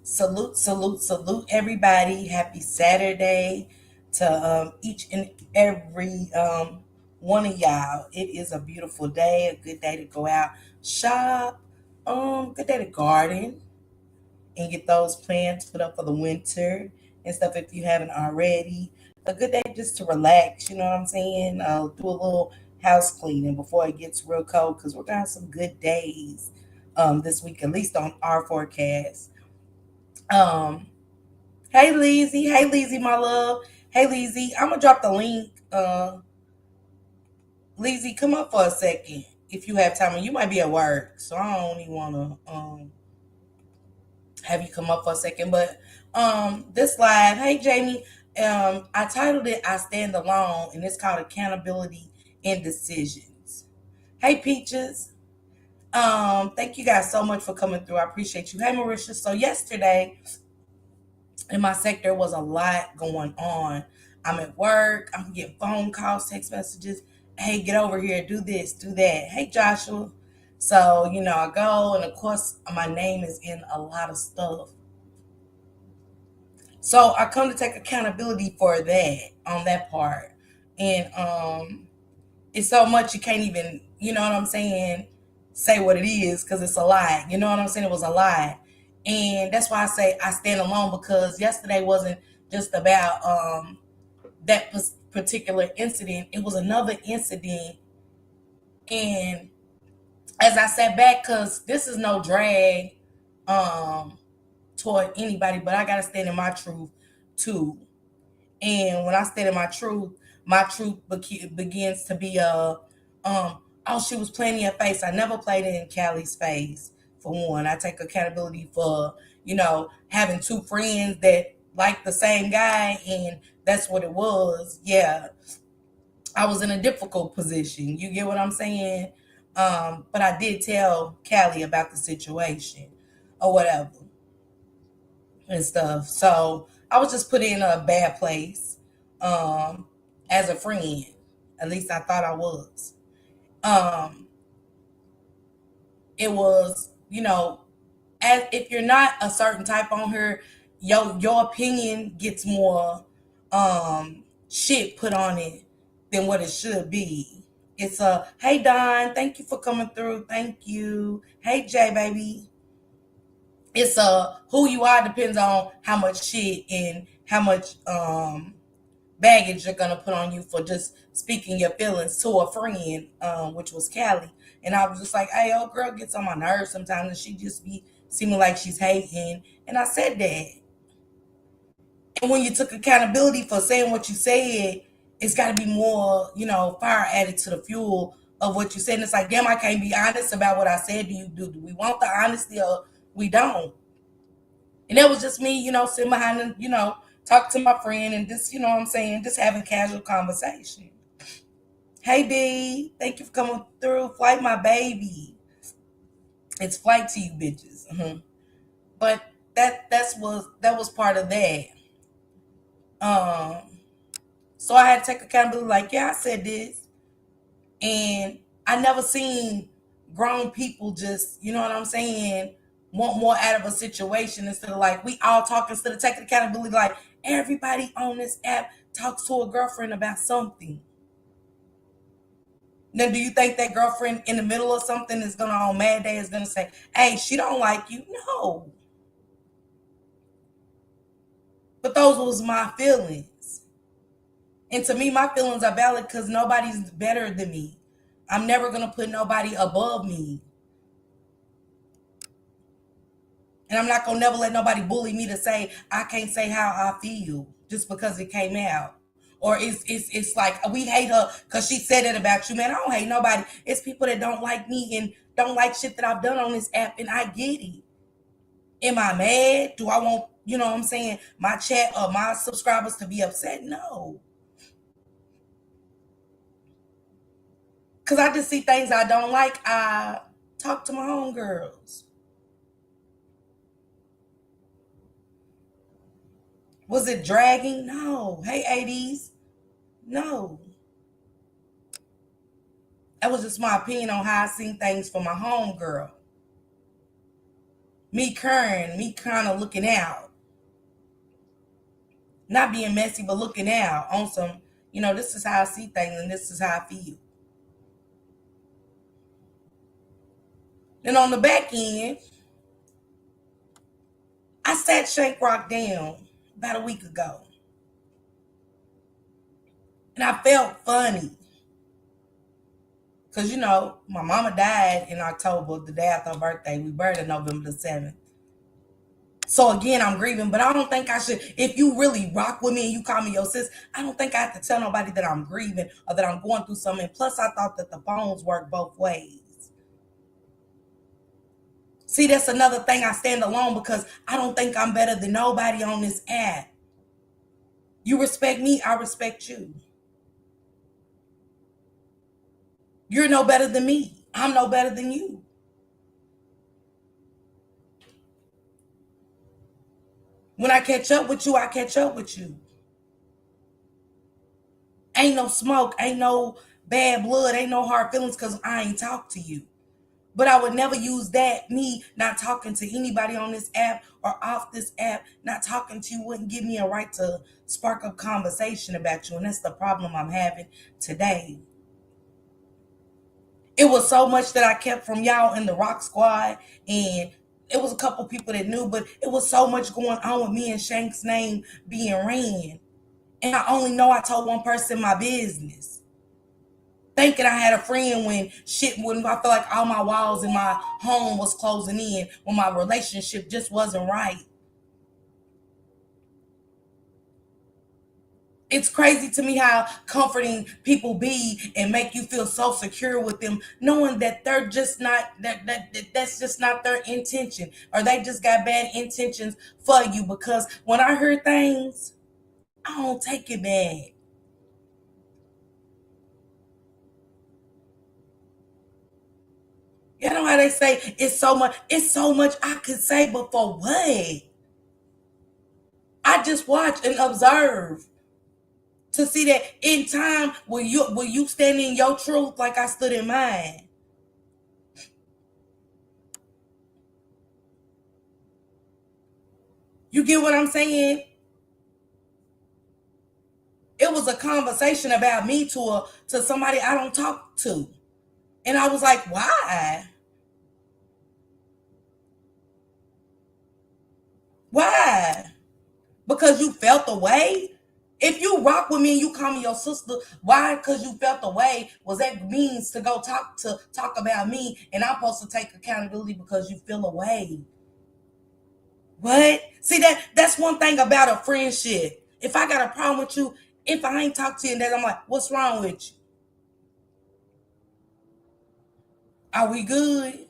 Salute, salute, salute, everybody. Happy Saturday to each and every one of y'all. It is a beautiful day, a good day to go out, shop, good day to garden and get those plants put up for the winter and stuff if you haven't already. A good day just to relax, you know what I'm saying? Do a little house cleaning before it gets real cold because we're gonna have some good days this week, at least on our forecast. Um, hey Leezy, hey Leezy, my love. Hey Leezy, I'm gonna drop the link. Leezy, come up for a second if you have time, and you might be at work, so I don't even wanna have you come up for a second. But this live, hey Jamie, I titled it "I Stand Alone," and it's called "Accountability in Decisions." Hey Peaches, thank you guys so much for coming through. I appreciate you. Hey Marisha, so yesterday in my sector was a lot going on. I'm at work, I'm getting phone calls, text messages. Hey, get over here, do this, do that. Hey, Joshua. So, I go, and of course, my name is in a lot of stuff. So, I come to take accountability for that on that part. And it's so much you can't even, you know what I'm saying, say what it is because it's a lie. You know what I'm saying? It was a lie. And that's why I say I stand alone because yesterday wasn't just about that particular incident. It was another incident. And as I sat back, because this is no drag um, toward anybody, but I got to stand in my truth too. And when I stand in my truth begins to be oh, she was playing in your face. I never played it in Callie's face. For one, I take accountability for having two friends that like the same guy, and that's what it was. Yeah, I was in a difficult position. You get what I'm saying? But I did tell Callie about the situation or whatever and stuff. So I was just put in a bad place um, as a friend. At least I thought I was. Um, it was, as if you're not a certain type on her, your opinion gets more shit put on it than what it should be. It's a hey Don, thank you for coming through. Thank you. Hey Jay baby. It's a who you are depends on how much shit and how much baggage you're gonna put on you for just speaking your feelings to a friend, which was Callie. And I was just like, hey, old girl gets on my nerves sometimes and she just be seeming like she's hating. And I said that. And when you took accountability for saying what you said, it's gotta be more, fire added to the fuel of what you said. And it's like, damn, I can't be honest about what I said to you. Do we want the honesty or we don't? And that was just me, sitting behind and, talking to my friend and just, what I'm saying, just having casual conversation. Hey B, thank you for coming through. Flight my baby. It's flight to you bitches. But that was part of that. Um so I had to take accountability, like, yeah, I said this. And I never seen grown people just, you know what I'm saying, want more out of a situation instead of like we all talk instead of taking accountability. Like everybody on this app talks to a girlfriend about something. Now, do you think that girlfriend in the middle of something is gonna on mad day is gonna say, "Hey, she don't like you"? No, but those was my feelings, and to me, my feelings are valid because nobody's better than me. I'm never gonna put nobody above me. And I'm not gonna never let nobody bully me to say I can't say how I feel just because it came out. Or it's like we hate her because she said it about you, man. I don't hate nobody. It's people that don't like me and don't like shit that I've done on this app, and I get it. Am I mad? Do I want, what I'm saying, my chat or my subscribers to be upset? No. Cause I just see things I don't like. I talk to my homegirls. Was it dragging? No. Hey, 80s. No. That was just my opinion on how I seen things for my homegirl. Me caring, me kind of looking out, not being messy, but looking out on some, this is how I see things and this is how I feel. Then on the back end, I sat Shank Rock down about a week ago, and I felt funny because my mama died in October, the day after her birthday. We buried her November the 7th. So again, I'm grieving, but I don't think I should. If you really rock with me and you call me your sis, I don't think I have to tell nobody that I'm grieving or that I'm going through something. Plus, I thought that the phones work both ways. See, that's another thing. I stand alone because I don't think I'm better than nobody on this app. You respect me, I respect you. You're no better than me. I'm no better than you. When I catch up with you, I catch up with you. Ain't no smoke, ain't no bad blood, ain't no hard feelings because I ain't talk to you. But I would never use that, me not talking to anybody on this app or off this app, not talking to you wouldn't give me a right to spark up conversation about you. And that's the problem I'm having today. It was so much that I kept from y'all in the Rock Squad, and it was a couple people that knew, but it was so much going on with me and Shank's name being ran. And I only know I told one person my business. Thinking I had a friend when shit wouldn't, I feel like all my walls in my home was closing in when my relationship just wasn't right. It's crazy to me how comforting people be and make you feel so secure with them, knowing that they're just not that's just not their intention, or they just got bad intentions for you. Because when I hear things, I don't take it bad. You know how they say it's so much I could say, but for what? I just watch and observe to see that in time will you stand in your truth like I stood in mine. You get what I'm saying? It was a conversation about me to somebody I don't talk to. And I was like, why? Why? Because you felt the way? If you rock with me and you call me your sister, why? Because you felt the way. Was that means to go talk about me and I'm supposed to take accountability because you feel away? What? See, that's one thing about a friendship. If I got a problem with you, if I ain't talked to you and then I'm like, what's wrong with you? Are we good?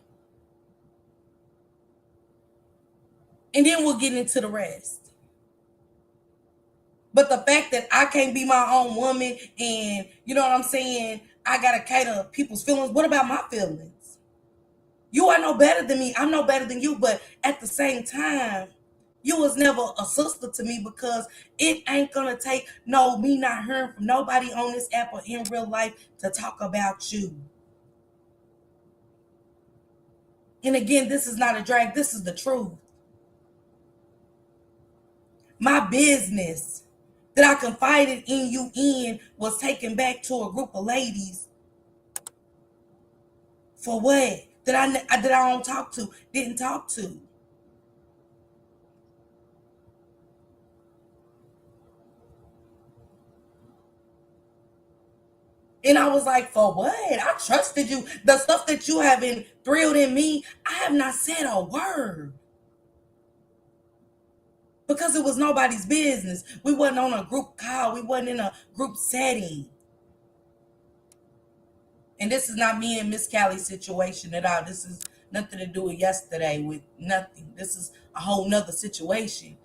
And then we'll get into the rest. But the fact that I can't be my own woman and you know what I'm saying, I gotta cater people's feelings. What about my feelings? You are no better than me. I'm no better than you. But at the same time, you was never a sister to me because it ain't gonna take no me not hearing from nobody on this app or in real life to talk about you. And again, this is not a drag. This is the truth. My business that I confided in you in was taken back to a group of ladies. For what? That I don't talk to, didn't talk to. And I was like, for what? I trusted you. The stuff that you have been thrilled in me, I have not said a word. Because it was nobody's business. We wasn't on a group call. We wasn't in a group setting. And this is not me and Miss Callie's situation at all. This is nothing to do with yesterday, with nothing. This is a whole nother situation.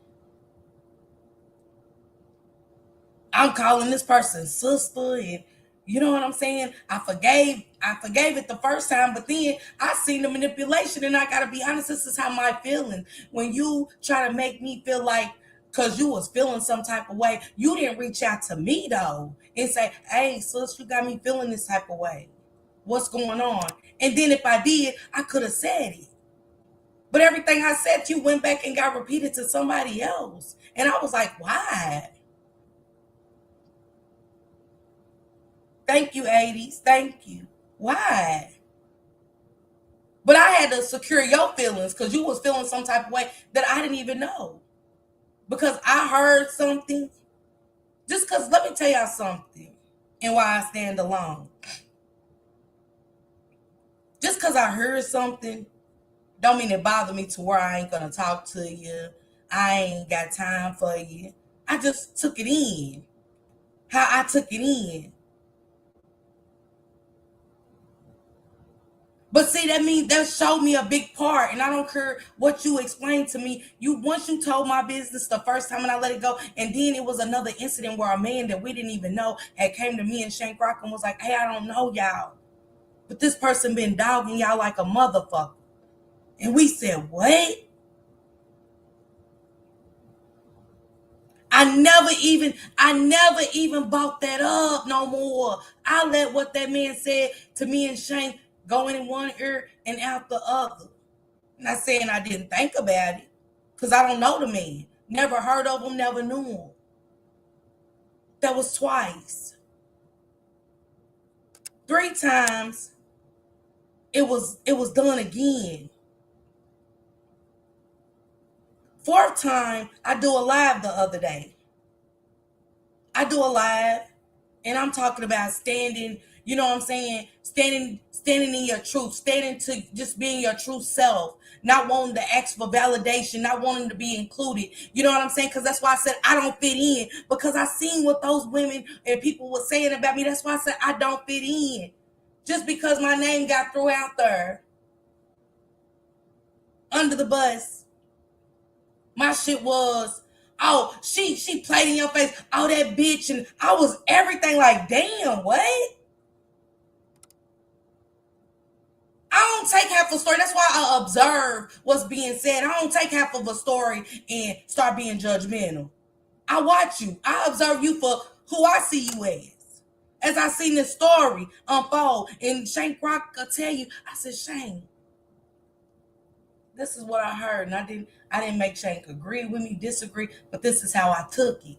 I'm calling this person sister, and you know what I'm saying? I forgave it the first time, but then I seen the manipulation, and I gotta be honest, this is how my feeling. When you try to make me feel like because you was feeling some type of way, you didn't reach out to me though and say, hey sis, you got me feeling this type of way. What's going on? And then if I did, I could have said it. But everything I said to you went back and got repeated to somebody else. And I was like, why? Thank you, 80s. Thank you. Why? But I had to secure your feelings because you was feeling some type of way that I didn't even know. Because I heard something. Just because, let me tell y'all something and why I stand alone. Just because I heard something don't mean it bothered me to where I ain't going to talk to you. I ain't got time for you. I just took it in. How I took it in. But see, that means that showed me a big part, and I don't care what you explained to me. You once you told my business the first time, and I let it go, and then it was another incident where a man that we didn't even know had came to me and Shank Rock and was like, "Hey, I don't know y'all, but this person been dogging y'all like a motherfucker," and we said, "What?" I never even bought that up no more. I let what that man said to me and Shank go in one ear and out the other. Not saying I didn't think about it, because I don't know the man. Never heard of him, never knew him. That was twice. Three times it was done again. Fourth time, I do a live the other day. I do a live and I'm talking about standing, you know what I'm saying? Standing in your truth, standing to just being your true self, not wanting to ask for validation, not wanting to be included. You know what I'm saying? Because that's why I said I don't fit in. Because I seen what those women and people were saying about me. That's why I said I don't fit in. Just because my name got thrown out there under the bus, my shit was, oh, she played in your face, oh that bitch, and I was everything like, damn, what? I don't take half a story. That's why I observe what's being said. I don't take half of a story and start being judgmental. I watch you. I observe you for who I see you as. As I seen this story unfold, and Shane Crock will tell you, I said, Shane, this is what I heard, and I didn't make Shane agree with me, disagree, but this is how I took it.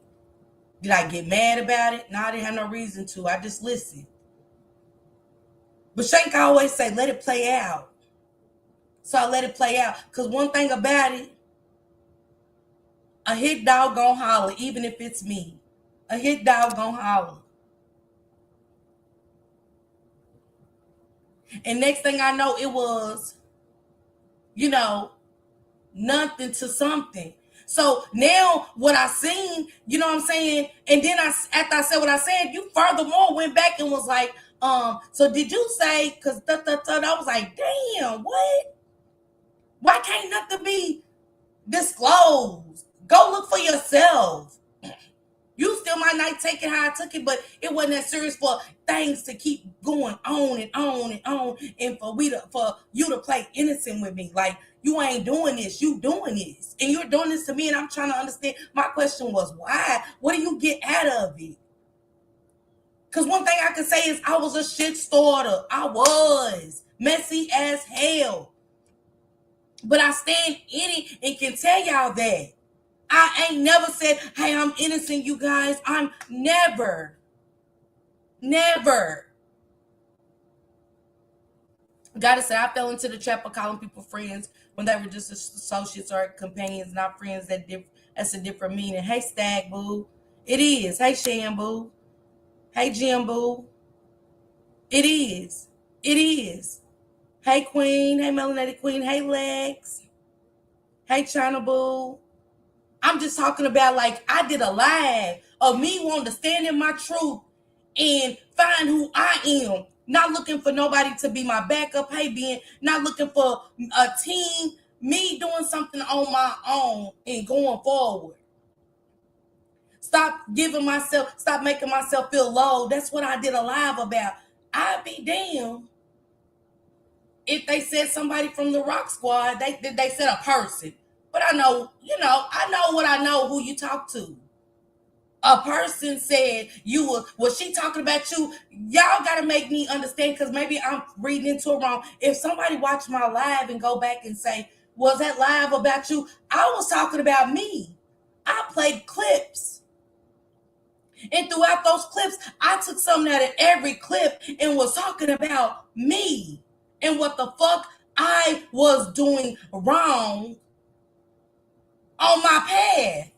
Did I get mad about it? No, I didn't have no reason to. I just listened. But Shank always say, let it play out. So I let it play out. Because one thing about it, a hit dog gon' holler, even if it's me. A hit dog gon' holler. And next thing I know, it was, you know, nothing to something. So now what I seen, you know what I'm saying? And then after I said what I said, you furthermore went back and was like, so did you say, because I was like, damn, what? Why can't nothing be disclosed? Go look for yourself. You still might not take it how I took it, but it wasn't that serious for things to keep going on and on and on, and for you to play innocent with me. Like, you ain't doing this, you doing this, and you're doing this to me, and I'm trying to understand. My question was, why? What do you get out of it? Because one thing I can say is I was a shit starter. I was messy as hell, but I stand in it and can tell y'all that. I ain't never said, hey, I'm innocent, you guys. I'm never. Gotta say, I fell into the trap of calling people friends when they were just associates or companions, not friends. That's a different meaning. Hey, Stag Boo. It is. Hey, Shambu. Hey, Jim Boo. It is. It is. Hey, Queen. Hey, Melanated Queen. Hey, Lex. Hey, China Boo. I'm just talking about, like, I did a live of me wanting to stand in my truth and find who I am. Not looking for nobody to be my backup. Hey, being not looking for a team. Me doing something on my own and going forward. Stop making myself feel low. That's what I did a live about. I'd be damned if they said somebody from the Rock Squad. They said a person. But I know, I know what I know who you talk to. A person said was she talking about you? Y'all gotta make me understand, because maybe I'm reading into it wrong. If somebody watch my live and go back and say, Was that live about you? I was talking about me. I played clips. And throughout those clips, I took something out of every clip and was talking about me and what the fuck I was doing wrong on my path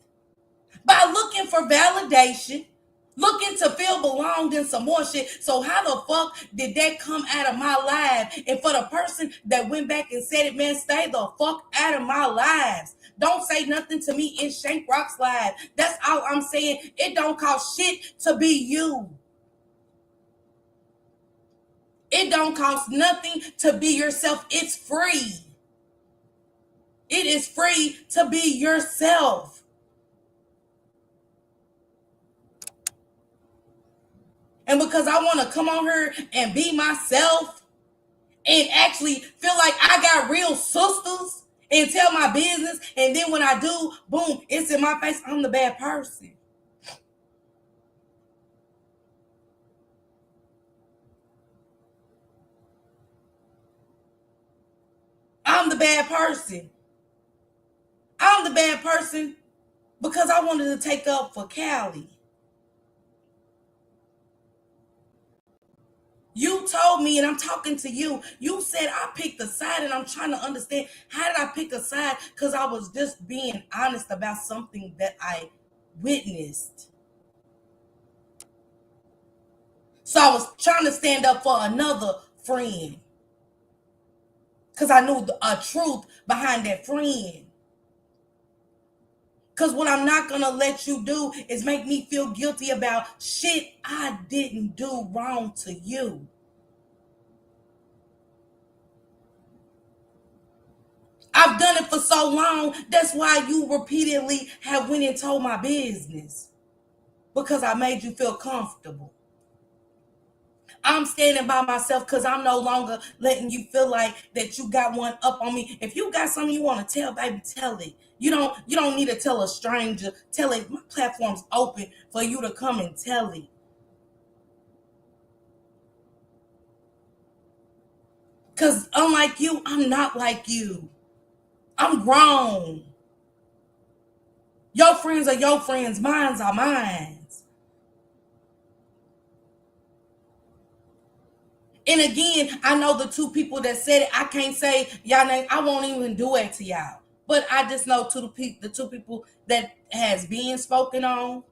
by looking for validation, looking to feel belonged in some more shit. So how the fuck did that come out of my life? And for the person that went back and said it, man, stay the fuck out of my lives. Don't say nothing to me in Shank Rock's live. That's all I'm saying. It don't cost shit to be you. It don't cost nothing to be yourself. It's free. It is free to be yourself. And because I want to come on here and be myself and actually feel like I got real sisters and tell my business, and then when I do, boom, it's in my face, I'm the bad person. I'm the bad person. I'm the bad person because I wanted to take up for Callie. You told me, and I'm talking to you, you said I picked a side, and I'm trying to understand, how did I pick a side? Because I was just being honest about something that I witnessed. So I was trying to stand up for another friend because I knew a truth behind that friend. Because what I'm not going to let you do is make me feel guilty about shit I didn't do wrong to you. I've done it for so long. That's why you repeatedly have went and told my business. Because I made you feel comfortable. I'm standing by myself because I'm no longer letting you feel like that you got one up on me. If you got something you want to tell, baby, tell it. You don't need to tell a stranger. Tell it. My platform's open for you to come and tell it. Because unlike you, I'm not like you. I'm grown. Your friends are your friends. Mine's are mine. And again, I know the two people that said it. I can't say y'all name. I won't even do it to y'all. But I just know the two people that has been spoken on.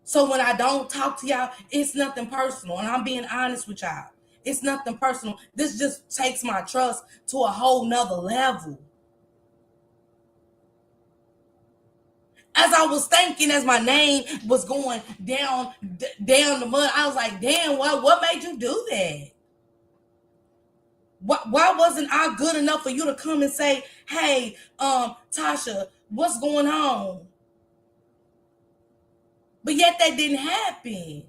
So when I don't talk to y'all, it's nothing personal. And I'm being honest with y'all. It's nothing personal. This just takes my trust to a whole nother level. As I was thinking, as my name was going down the mud, I was like, damn, what made you do that? Why wasn't I good enough for you to come and say, hey, Tasha, what's going on? But yet that didn't happen.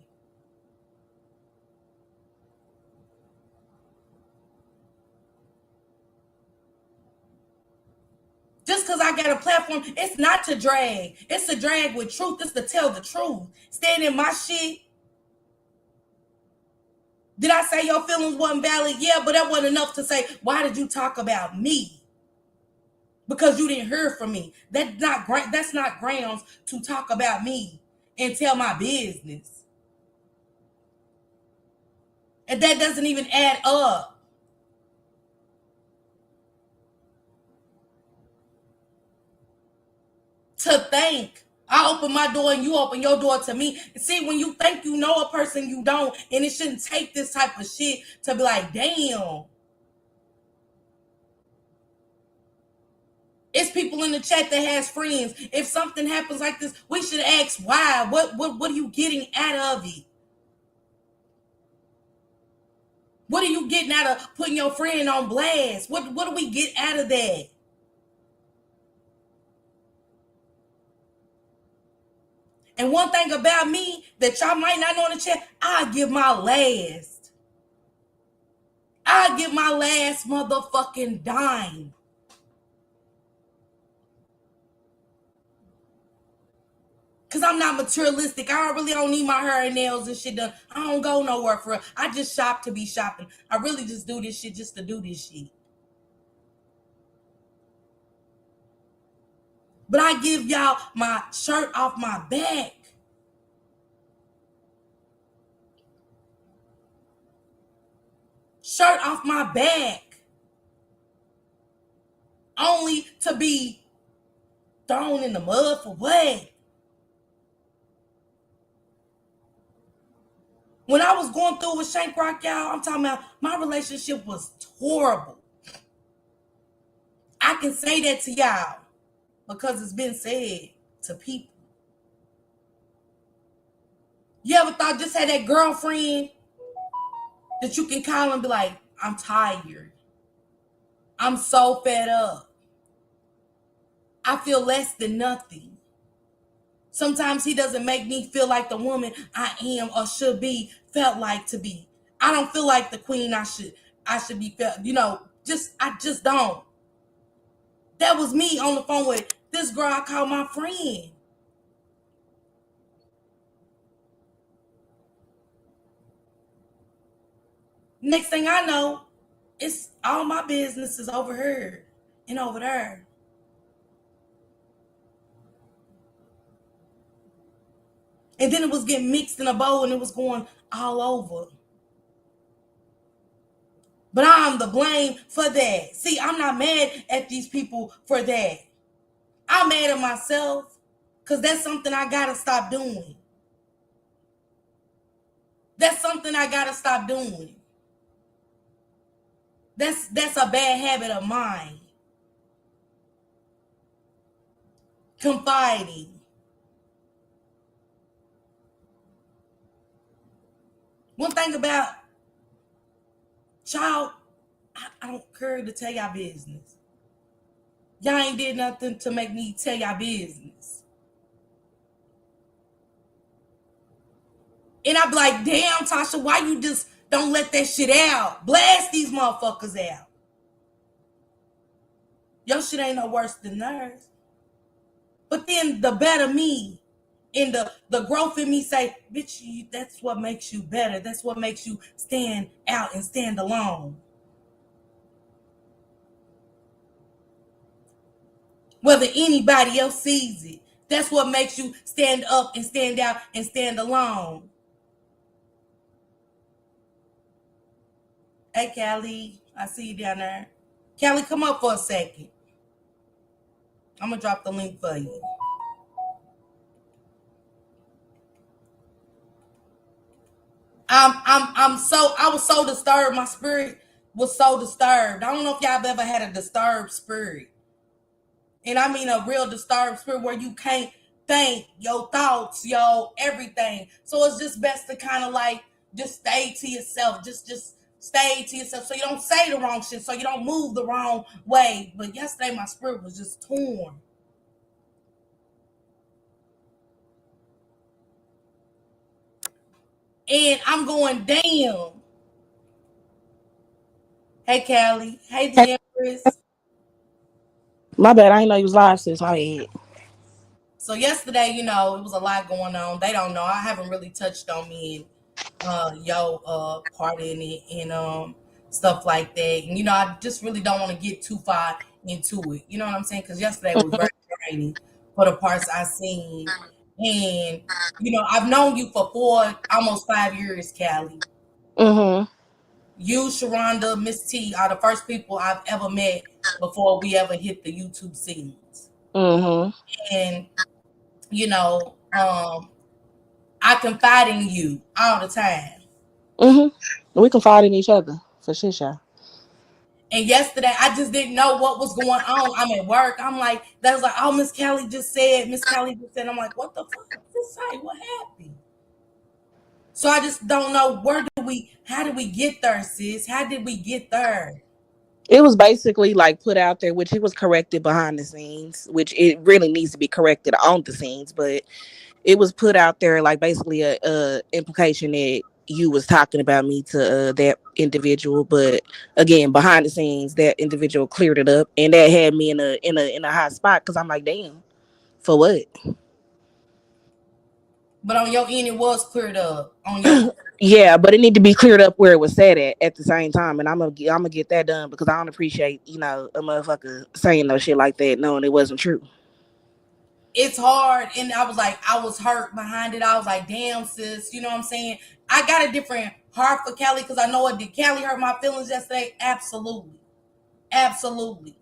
Just because I got a platform, it's not to drag. It's to drag with truth. It's to tell the truth. Stand in my shit. Did I say your feelings wasn't valid? Yeah, but that wasn't enough to say, why did you talk about me? Because you didn't hear from me. That's not grounds to talk about me and tell my business. And that doesn't even add up. To think. I open my door and you open your door to me. See, when you think you know a person, you don't. And it shouldn't take this type of shit to be like, damn. It's people in the chat that has friends. If something happens like this, we should ask why. What are you getting out of it? What are you getting out of putting your friend on blast? What do we get out of that? And one thing about me that y'all might not know in the chat, I give my last. I give my last motherfucking dime. Cause I'm not materialistic. I really don't need my hair and nails and shit done. I don't go nowhere for it. I just shop to be shopping. I really just do this shit just to do this shit. But I give y'all my shirt off my back. Shirt off my back. Only to be thrown in the mud for what? When I was going through with Shank Rock, y'all, I'm talking about my relationship was horrible. I can say that to y'all because it's been said to people. You ever thought just had that girlfriend that you can call and be like, I'm tired. I'm so fed up. I feel less than nothing. Sometimes he doesn't make me feel like the woman I am or should be felt like to be. I don't feel like the queen I should be felt, I just don't. That was me on the phone with this girl I call my friend. Next thing I know, it's all my business is over here and over there. And then it was getting mixed in a bowl and it was going all over. But I'm the blame for that. See, I'm not mad at these people for that. I'm mad at myself because that's something I gotta stop doing. That's something I gotta stop doing. That's a bad habit of mine. Confiding. One thing about child, I don't care to tell y'all business. Y'all ain't did nothing to make me tell y'all business. And I be like, damn, Tasha, why you just don't let that shit out? Blast these motherfuckers out. Your shit ain't no worse than theirs. But then the better me and the growth in me say, bitch, that's what makes you better. That's what makes you stand out and stand alone. Whether anybody else sees it, that's what makes you stand up and stand out and stand alone. Hey, Callie, I see you down there. Callie, come up for a second. I'm gonna drop the link for you. I was so disturbed. My spirit was so disturbed. I don't know if y'all have ever had a disturbed spirit. And I mean a real disturbed spirit where you can't think your thoughts, your everything. So it's just best to kind of like just stay to yourself. Just stay to yourself so you don't say the wrong shit, so you don't move the wrong way. But yesterday my spirit was just torn. And I'm going, damn. Hey, Callie. Hey, Hey, the Empress. my bad. I didn't know you was live, sis. My bad. So yesterday, it was a lot going on. They don't know. I haven't really touched on me and yo part in it and stuff like that. And I just really don't want to get too far into it. You know what I'm saying? Because yesterday was very draining for the parts I seen. And I've known you for almost 5 years, Callie. Mhm. You, Sharonda, Miss T are the first people I've ever met before we ever hit the YouTube scenes. Mhm. And I confide in you all the time. Mhm. We confide in each other for sure. Sure. And yesterday, I just didn't know what was going on. I'm at work. I'm like, that was like, oh, Miss Kelly just said, Miss Kelly just said. I'm like, what the fuck did this say? What happened? So I just don't know how did we get there, sis? How did we get there? It was basically like put out there, which it was corrected behind the scenes, which it really needs to be corrected on the scenes, but it was put out there like basically a implication that you was talking about me to that individual, but again behind the scenes that individual cleared it up, and that had me in a hot spot because I'm like, damn, for what? But on your end, it was cleared up. On your Yeah, but it need to be cleared up where it was said at the same time, and I'm gonna get that done because I don't appreciate a motherfucker saying no shit like that knowing it wasn't true. it's hard. And I was like, I was hurt behind it. I was like, damn, sis, you know what I'm saying? I got a different heart for Callie because I know it. Did Callie hurt my feelings yesterday? Absolutely. Absolutely.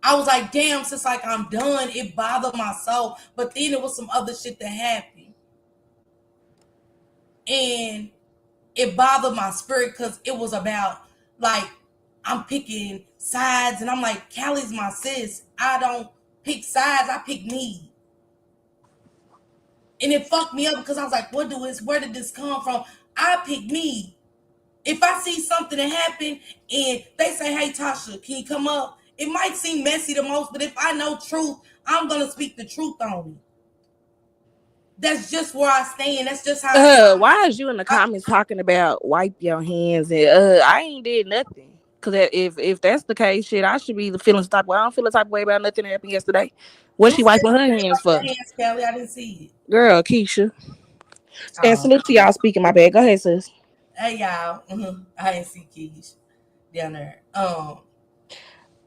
I was like, damn, sis, like I'm done. It bothered my soul. But then it was some other shit that happened. And it bothered my spirit because it was about like I'm picking sides and I'm like, Callie's my sis. I don't pick sides, I pick me. And it fucked me up because I was like, where did this come from? I pick me. If I see something that happened and they say, hey Tasha, can you come up? It might seem messy the most, but if I know truth, I'm gonna speak the truth on it. That's just where I stand. That's just how I am. Why is you in the comments talking about wipe your hands and I ain't did nothing. Cause if that's the case, shit, I should be feeling the type of way. I don't feel the type of way about nothing that happened yesterday. What Who she said wiping her you hands wipe for? your hands, Kelly? I didn't see Girl, Keisha. it. And Oh. salute to y'all speaking my bad. Go ahead, sis. Hey y'all. I didn't see Keish down there.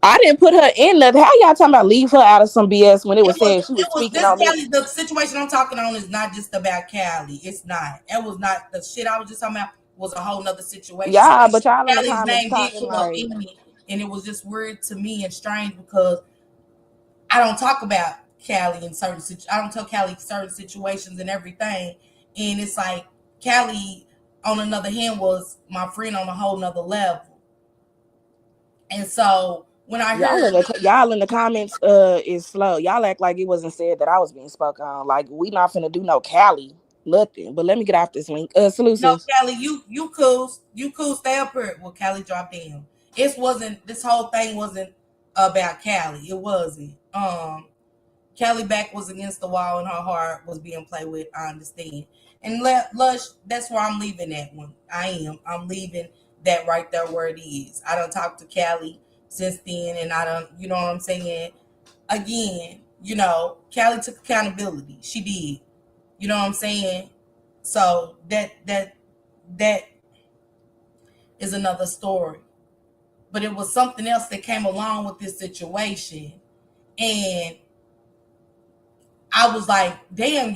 I didn't put her in nothing. How y'all talking about leave her out of some BS when it was saying she It was was speaking this on me? Cali. The situation I'm talking on is not just about Cali. It's not. It was not the shit I was just talking about. Was a whole nother situation. Yeah, but y'all in the Cali's comments name did talking come up like, in it, and it was just weird to me and strange because I don't talk about Cali in certain. I don't tell Cali certain situations and everything, and it's like Cali, on another hand, was my friend on a whole nother level, and so when I heard y'all in the comments is slow. Y'all act like it wasn't said that I was being spoke on. Like we not finna do no Cali, nothing. But let me get off this link. Salute no, sis. Callie, you cool, stay up here. Well, Callie dropped in. It wasn't. This whole thing wasn't about Callie. It wasn't. Callie back was against the wall and her heart was being played with. I understand. And Lush, that's where I'm leaving that one. I am. I'm leaving that right there where it is. I don't talk to Callie since then, and I don't. You know what I'm saying? Again, Callie took accountability. She did. You know what I'm saying? So that is another story. But it was something else that came along with this situation. And I was like, damn,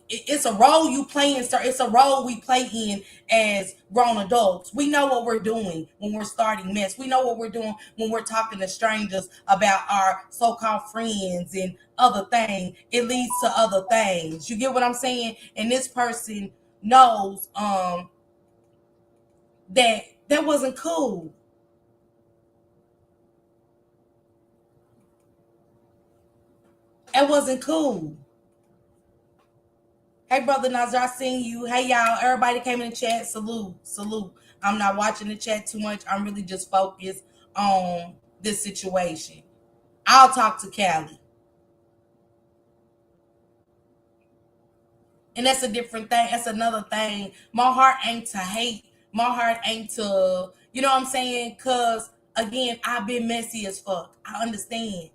it's a role you play in, sir. It's a role we play in as grown adults. We know what we're doing when we're starting mess. We know what we're doing when we're talking to strangers about our so-called friends and other things. It leads to other things. You get what I'm saying? And this person knows that wasn't cool. It wasn't cool. Hey, brother Nazar, I seen you. Hey, y'all. Everybody came in the chat. Salute, salute. I'm not watching the chat too much. I'm really just focused on this situation. I'll talk to Callie. And that's a different thing. That's another thing. My heart ain't to hate. My heart ain't to, you know what I'm saying? Because, again, I've been messy as fuck. I understand.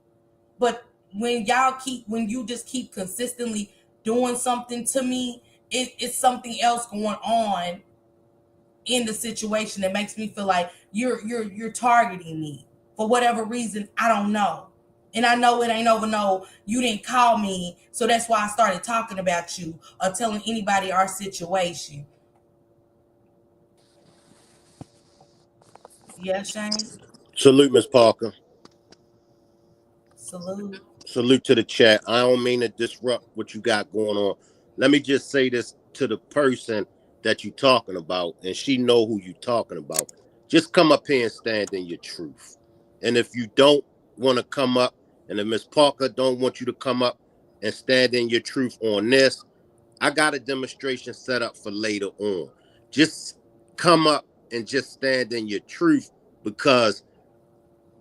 But when you just keep consistently doing something to me, it's something else going on in the situation that makes me feel like you're targeting me for whatever reason. I don't know. And I know it ain't over no, you didn't call me, so that's why I started talking about you or telling anybody our situation. Yeah, Shane. Salute, Miss Parker. Salute. Salute to the chat. I don't mean to disrupt what you got going on. Let me just say this to the person that you talking about, and she know who you talking about. Just come up here and stand in your truth. And if you don't want to come up, and if Miss Parker don't want you to come up and stand in your truth on this, I got a demonstration set up for later on. Just come up and just stand in your truth because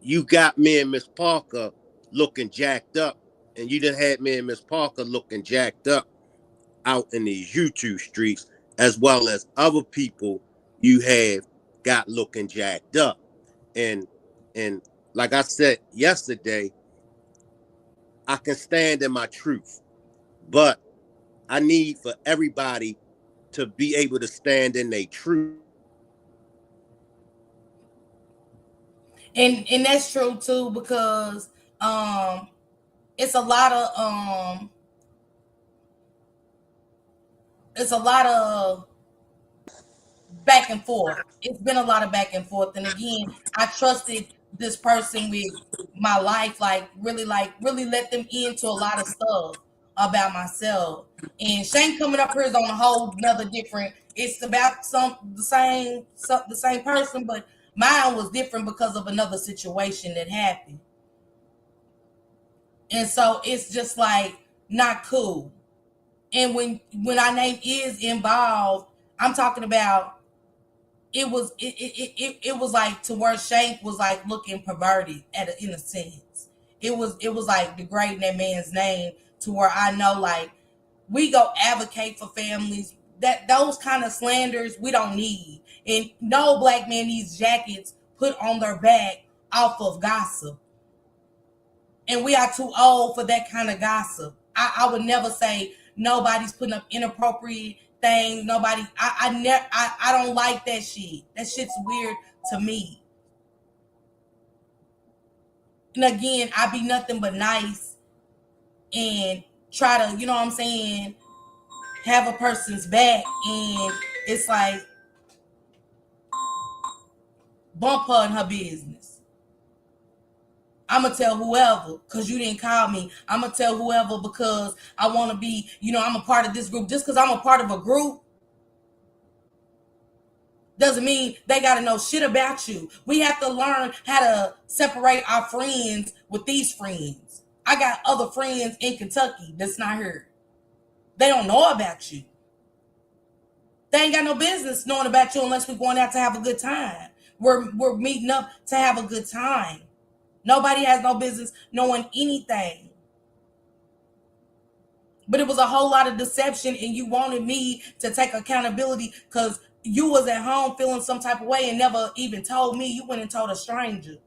you got me and Miss Parker looking jacked up, and you done had me and Miss Parker looking jacked up out in these YouTube streets, as well as other people you have got looking jacked up. And and like I said yesterday, I can stand in my truth, but I need for everybody to be able to stand in their truth. And that's true too because um it's a lot of it's a lot of back and forth. It's been a lot of back and forth. And again, I trusted this person with my life, like really let them into a lot of stuff about myself. And Shane coming up here is on a whole another different. It's about the same person, but mine was different because of another situation that happened. And so it's just like not cool. And when our name is involved, I'm talking about it was like to where Shank was like looking perverted in a sense. It was like degrading that man's name to where I know like we go advocate for families that those kind of slanders we don't need. And no black man needs jackets put on their back off of gossip. And we are too old for that kind of gossip. I would never say nobody's putting up inappropriate things. Nobody. I don't like that shit. That shit's weird to me. And again, I be nothing but nice and try to, you know what I'm saying, have a person's back, and it's like bump her in her business. I'm gonna tell whoever because you didn't call me. I'm gonna tell whoever because I want to be, I'm a part of this group. Just because I'm a part of a group doesn't mean they gotta know shit about you. We have to learn how to separate our friends with these friends. I got other friends in Kentucky that's not here. They don't know about you. They ain't got no business knowing about you unless we're going out to have a good time. We're meeting up to have a good time. Nobody has no business knowing anything. But it was a whole lot of deception, and you wanted me to take accountability because you was at home feeling some type of way and never even told me. You went and told a stranger.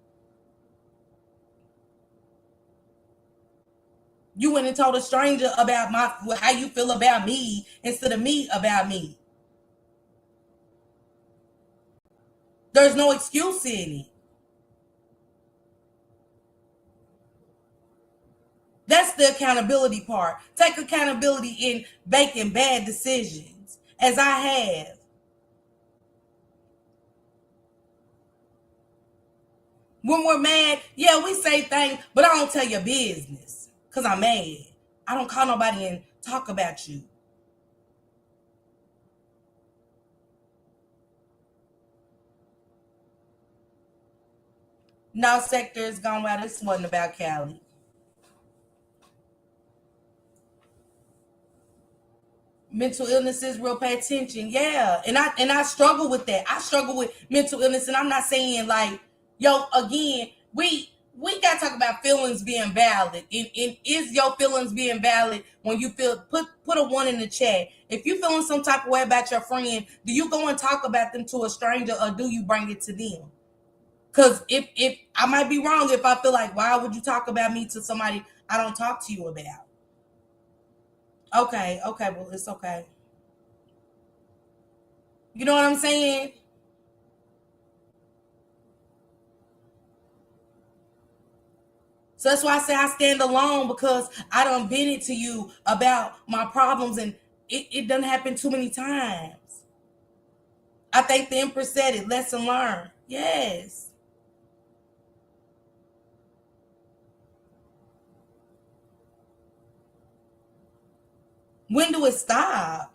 You went and told a stranger about how you feel about me instead of me about me. There's no excuse in it. That's the accountability part. Take accountability in making bad decisions, as I have. When we're mad, yeah, we say things, but I don't tell your business because I'm mad. I don't call nobody and talk about you. No sector is gone wild. This wasn't about Cali. Mental illnesses, real pay attention. Yeah. And I struggle with that. I struggle with mental illness. And I'm not saying like, again, we gotta talk about feelings being valid. And is your feelings being valid when you feel put a 1 in the chat. If you feeling some type of way about your friend, do you go and talk about them to a stranger or do you bring it to them? Because if I might be wrong if I feel like, why would you talk about me to somebody I don't talk to you about? Okay, well, it's okay. You know what I'm saying? So that's why I say I stand alone because I done vented to you about my problems and it doesn't happen too many times. I think the Empress said it, lesson learned. Yes. When do it stop?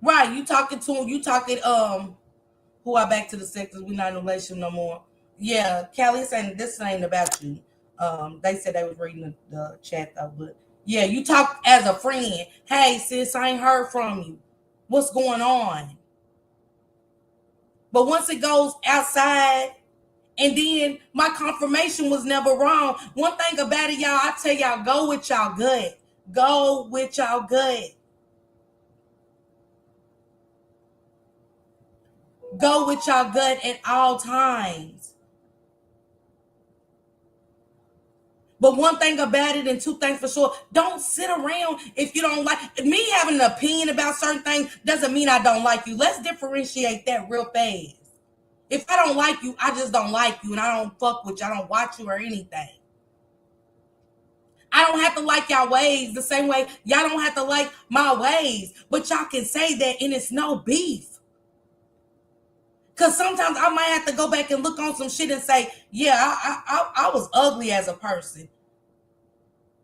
Right, you talking to him, you talking, who are back to the sectors, we not in a relationship no more. Yeah, Callie saying this ain't about you. They said they was reading the chat though, but yeah, you talk as a friend. Hey sis, I ain't heard from you. What's going on? But once it goes outside, and then my confirmation was never wrong. One thing about it, y'all, I tell y'all, go with y'all gut. Go with y'all gut. Go with y'all gut at all times. But one thing about it and two things for sure, don't sit around if you don't like me having an opinion about certain things doesn't mean I don't like you. Let's differentiate that real fast. If I don't like you, I just don't like you and I don't fuck with you. I don't watch you or anything. I don't have to like y'all ways the same way y'all don't have to like my ways. But y'all can say that and it's no beef. Because sometimes I might have to go back and look on some shit and say, yeah, I was ugly as a person.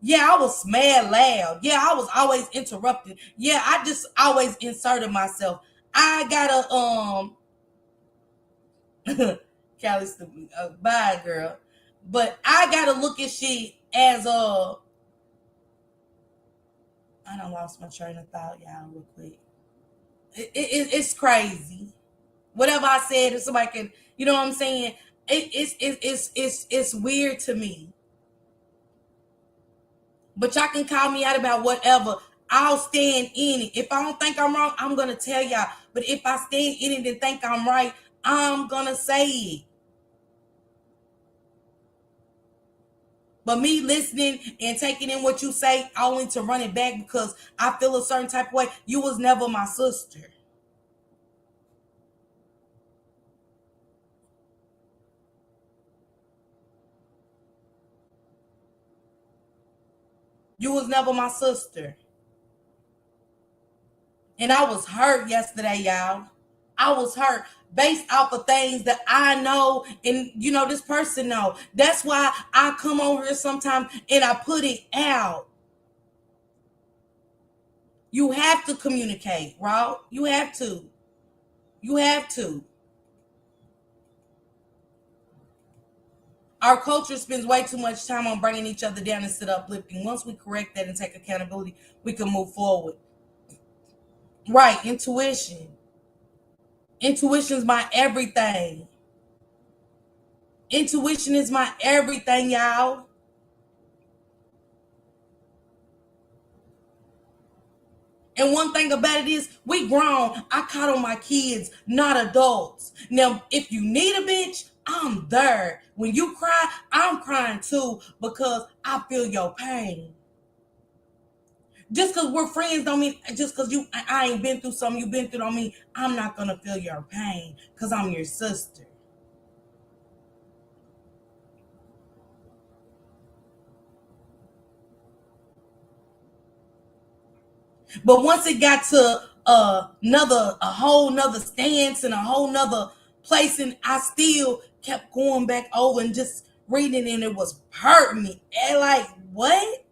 Yeah, I was mad loud. Yeah, I was always interrupted. Yeah, I just always inserted myself. I gotta Callie stupid. Bye, girl. But I gotta look at shit as I done lost my train of thought, y'all, real quick. It's crazy. Whatever I said, if somebody can, you know what I'm saying? It's weird to me. But y'all can call me out about whatever. I'll stand in it. If I don't think I'm wrong, I'm gonna tell y'all. But if I stand in it and think I'm right, I'm gonna say it. But me listening and taking in what you say only to run it back because I feel a certain type of way, you was never my sister. You was never my sister. And I was hurt yesterday, y'all. I was hurt based off of things that I know and you know this person know. That's why I come over here sometimes and I put it out. You have to communicate, right? You have to. You have to. Our culture spends way too much time on bringing each other down instead of uplifting. Once we correct that and take accountability, we can move forward. Right, intuition. Intuition's my everything. Intuition is my everything, y'all. And one thing about it is, we grown. I count on my kids, not adults. Now, if you need a bitch, I'm there. When you cry, I'm crying too because I feel your pain. Just because we're friends don't mean, just because I ain't been through something you've been through don't mean I'm not going to feel your pain because I'm your sister. But once it got to a whole nother stance and a whole nother place, and I still kept going back over and just reading, and it was hurting me. And like, what?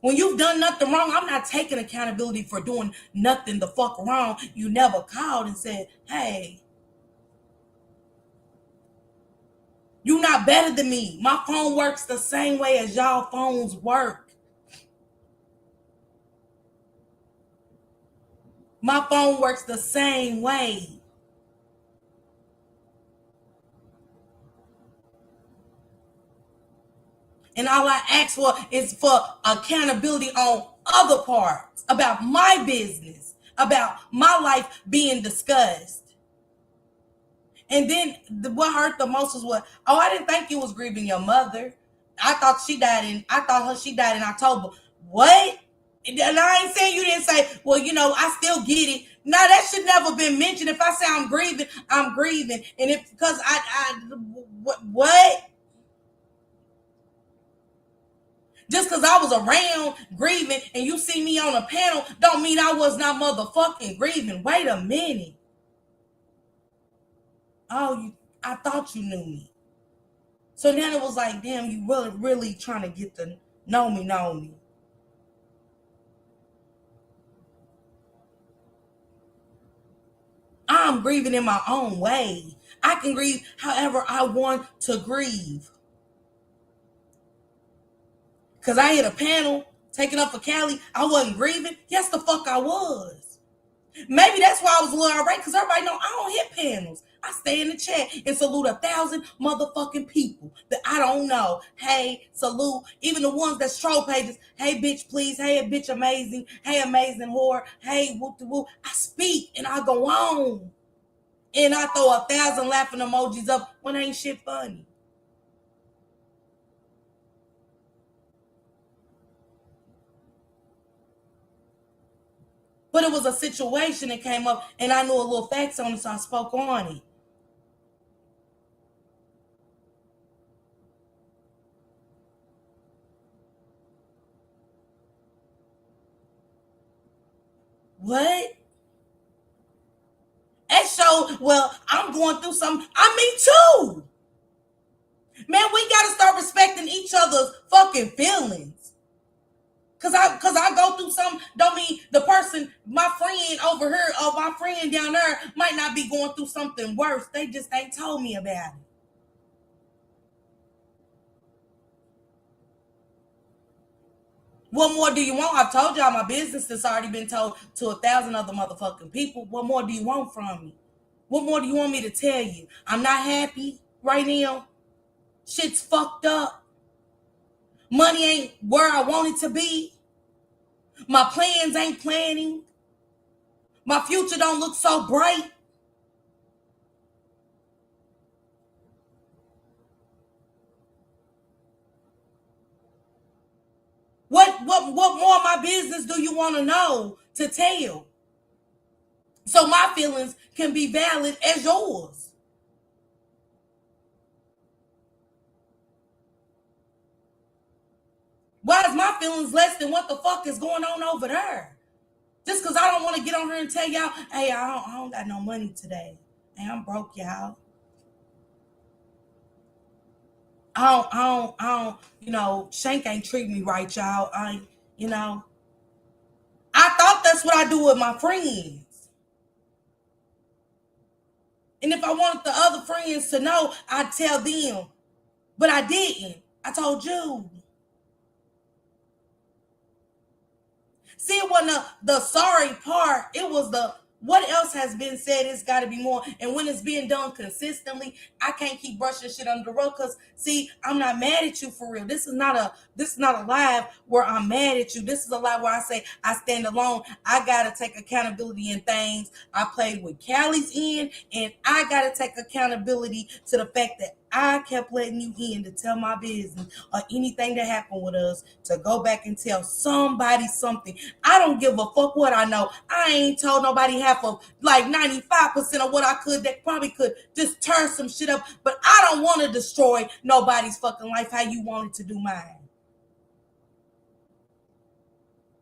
When you've done nothing wrong, I'm not taking accountability for doing nothing the fuck wrong. You never called and said, hey, you not better than me. My phone works the same way as y'all phones work. My phone works the same way. And all I ask for is for accountability on other parts about my business, about my life being discussed. And then what hurt the most was what? Oh, I didn't think you was grieving your mother. I thought she died she died in October. What? And I ain't saying you didn't say, well, you know, I still get it. No, that should never been mentioned. If I say I'm grieving, I'm grieving. And if because what? Just because I was around grieving and you see me on a panel don't mean I was not motherfucking grieving. Wait a minute. Oh, I thought you knew me. So then it was like, damn, you really trying to get to know me. I'm grieving in my own way. I can grieve however I want to grieve. Because I hit a panel taking up for Callie. I wasn't grieving. Yes, the fuck I was. Maybe that's why I was a little irate, because everybody know I don't hit panels. I stay in the chat and salute 1,000 motherfucking people that I don't know. Hey, salute. Even the ones that troll pages. Hey, bitch, please. Hey, bitch, amazing. Hey, amazing whore. Hey, whoop de whoop. I speak and I go on. And I throw 1,000 laughing emojis up when ain't shit funny. But it was a situation that came up and I knew a little facts on it, so I spoke on it. What? That show, well, I'm going through something. I mean, too. Man, we gotta start respecting each other's fucking feelings. Cause I go through something, don't mean the person, my friend over here or my friend down there might not be going through something worse. They just ain't told me about it. What more do you want? I've told y'all my business has already been told to 1,000 other motherfucking people. What more do you want from me? What more do you want me to tell you? I'm not happy right now. Shit's fucked up. Money ain't where I want it to be. My plans ain't planning. My future don't look so bright. What more of my business do you want to know to tell? So my feelings can be valid as yours. Why is my feelings less than what the fuck is going on over there? Just because I don't want to get on here and tell y'all, hey, I don't got no money today. Hey, I'm broke, y'all. I don't, Shank ain't treat me right, y'all. I thought that's what I do with my friends. And if I wanted the other friends to know, I'd tell them. But I didn't. I told you. See, it wasn't the sorry part. It was the what else has been said. It's got to be more. And when it's being done consistently, I can't keep brushing shit under the rug. Cause see, I'm not mad at you for real. This is not a live where I'm mad at you. This is a live where I say I stand alone. I gotta take accountability in things I played with Callie's in, and I gotta take accountability to the fact that I kept letting you in to tell my business or anything that happened with us to go back and tell somebody something. I don't give a fuck what I know. I ain't told nobody half of like 95% of what I could that probably could just turn some shit up. But I don't want to destroy nobody's fucking life how you wanted to do mine.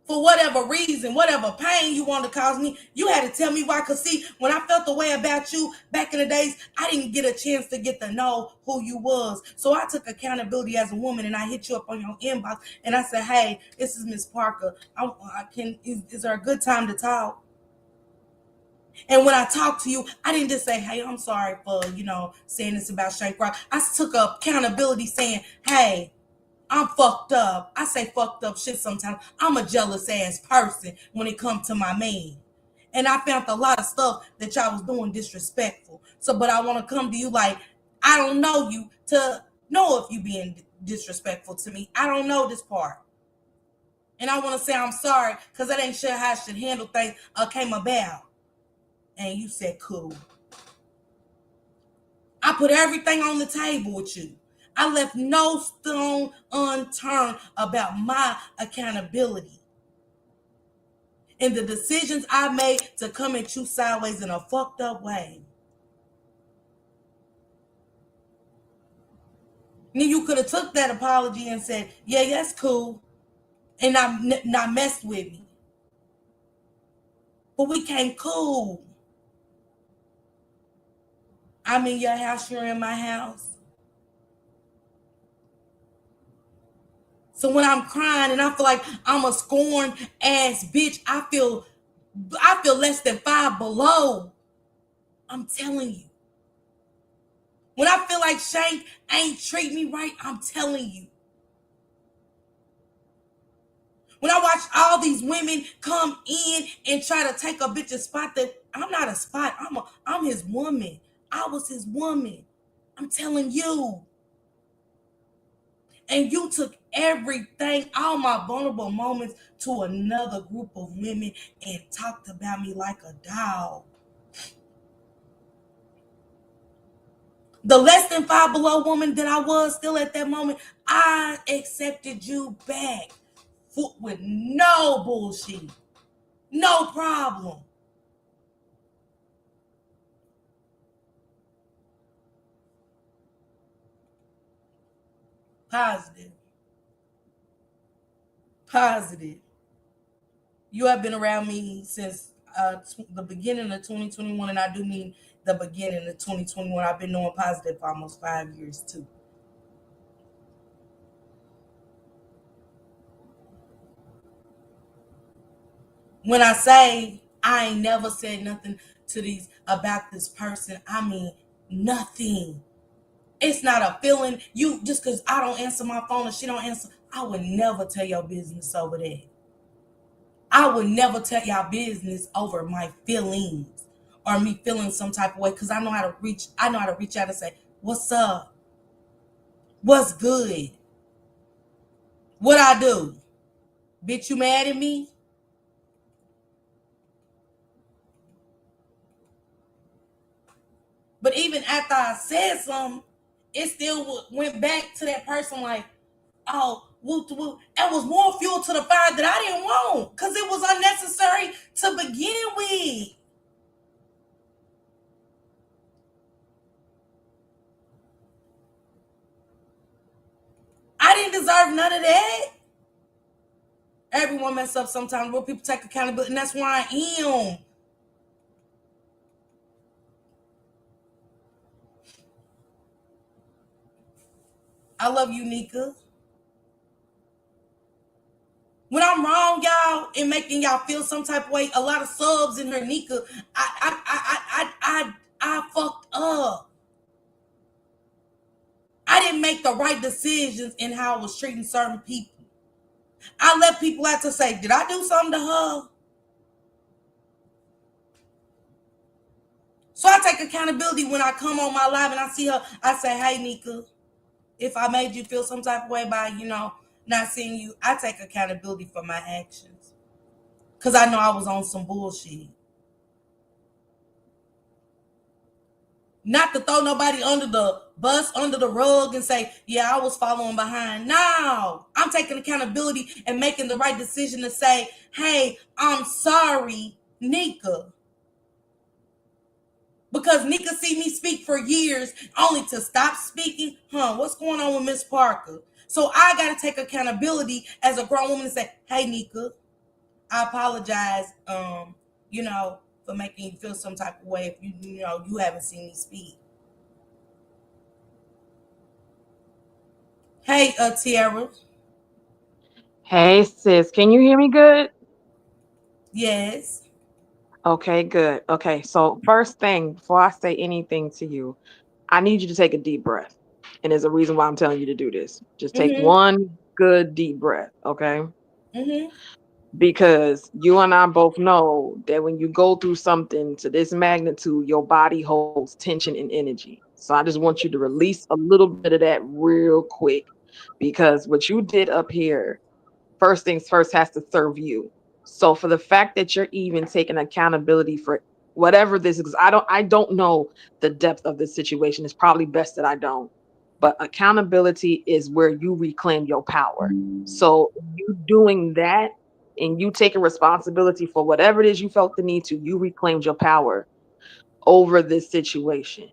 For whatever reason, whatever pain you want to cause me, you had to tell me why. Because see, when I felt the way about you back in the days, I didn't get a chance to get to know who you was. So I took accountability as a woman and I hit you up on your inbox and I said, hey, this is Miss Parker. Is there a good time to talk? And when I talked to you, I didn't just say, hey, I'm sorry for, saying this about Shank Rock. I took accountability saying, hey, I'm fucked up. I say fucked up shit sometimes. I'm a jealous ass person when it comes to my man. And I found a lot of stuff that y'all was doing disrespectful. So, but I want to come to you like, I don't know you to know if you being disrespectful to me. I don't know this part. And I want to say I'm sorry because that ain't sure how I should handle things came about. And you said, cool. I put everything on the table with you. I left no stone unturned about my accountability and the decisions I made to come at you sideways in a fucked up way. And then you could have took that apology and said, yeah, that's cool, and not messed with me. But we came cool. I'm in your house, you're in my house. So when I'm crying and I feel like I'm a scorned ass bitch, I feel less than 5 below. I'm telling you. When I feel like Shank ain't treat me right, I'm telling you. When I watch all these women come in and try to take a bitch's spot, that I'm not a spot. I'm his woman. I was his woman. I'm telling you. And you took everything, all my vulnerable moments, to another group of women and talked about me like a dog. The less than 5 below woman that I was still at that moment, I accepted you back with no bullshit, no problem. Positive. Positive. You have been around me since the beginning of 2021, and I do mean the beginning of 2021. I've been doing positive for almost 5 years too. When I say I ain't never said nothing to these about this person, I mean nothing. It's not a feeling. You just because I don't answer my phone or she don't answer, I would never tell your business over that. I would never tell y'all business over my feelings or me feeling some type of way because I know how to reach. I know how to reach out and say, "What's up? What's good? What I do? Bitch, you mad at me?" But even after I said something, it still went back to that person like, "Oh, whoop whoop." It was more fuel to the fire that I didn't want because it was unnecessary to begin with. I didn't deserve none of that. Everyone mess up sometimes. Where people take accountability, and that's why I am. I love you, Nika. When I'm wrong, y'all, and making y'all feel some type of way, a lot of subs in her, Nika. I fucked up. I didn't make the right decisions in how I was treating certain people. I let people out to say, "Did I do something to her?" So I take accountability when I come on my live and I see her. I say, "Hey, Nika, if I made you feel some type of way by, not seeing you, I take accountability for my actions. Because I know I was on some bullshit. Not to throw nobody under the bus, under the rug, and say, yeah, I was following behind. No, I'm taking accountability and making the right decision to say, hey, I'm sorry, Nika. Because Nika see me speak for years only to stop speaking. What's going on with Miss Parker? So I got to take accountability as a grown woman and say, hey, Nika, I apologize, for making you feel some type of way if you haven't seen me speak. Hey, Tiara. Hey sis, can you hear me good? Yes. Okay, good. Okay, so first thing before I say anything to you, I need you to take a deep breath. And there's a reason why I'm telling you to do this. Just take Mm-hmm. one good deep breath, okay? Mm-hmm. Because you and I both know that when you go through something to this magnitude, your body holds tension and energy. So I just want you to release a little bit of that real quick because what you did up here first things first has to serve you. So for the fact that you're even taking accountability for whatever this is, I don't know the depth of this situation. It's probably best that I don't. But accountability is where you reclaim your power. So you doing that and you taking responsibility for whatever it is you felt the need to, you reclaimed your power over this situation.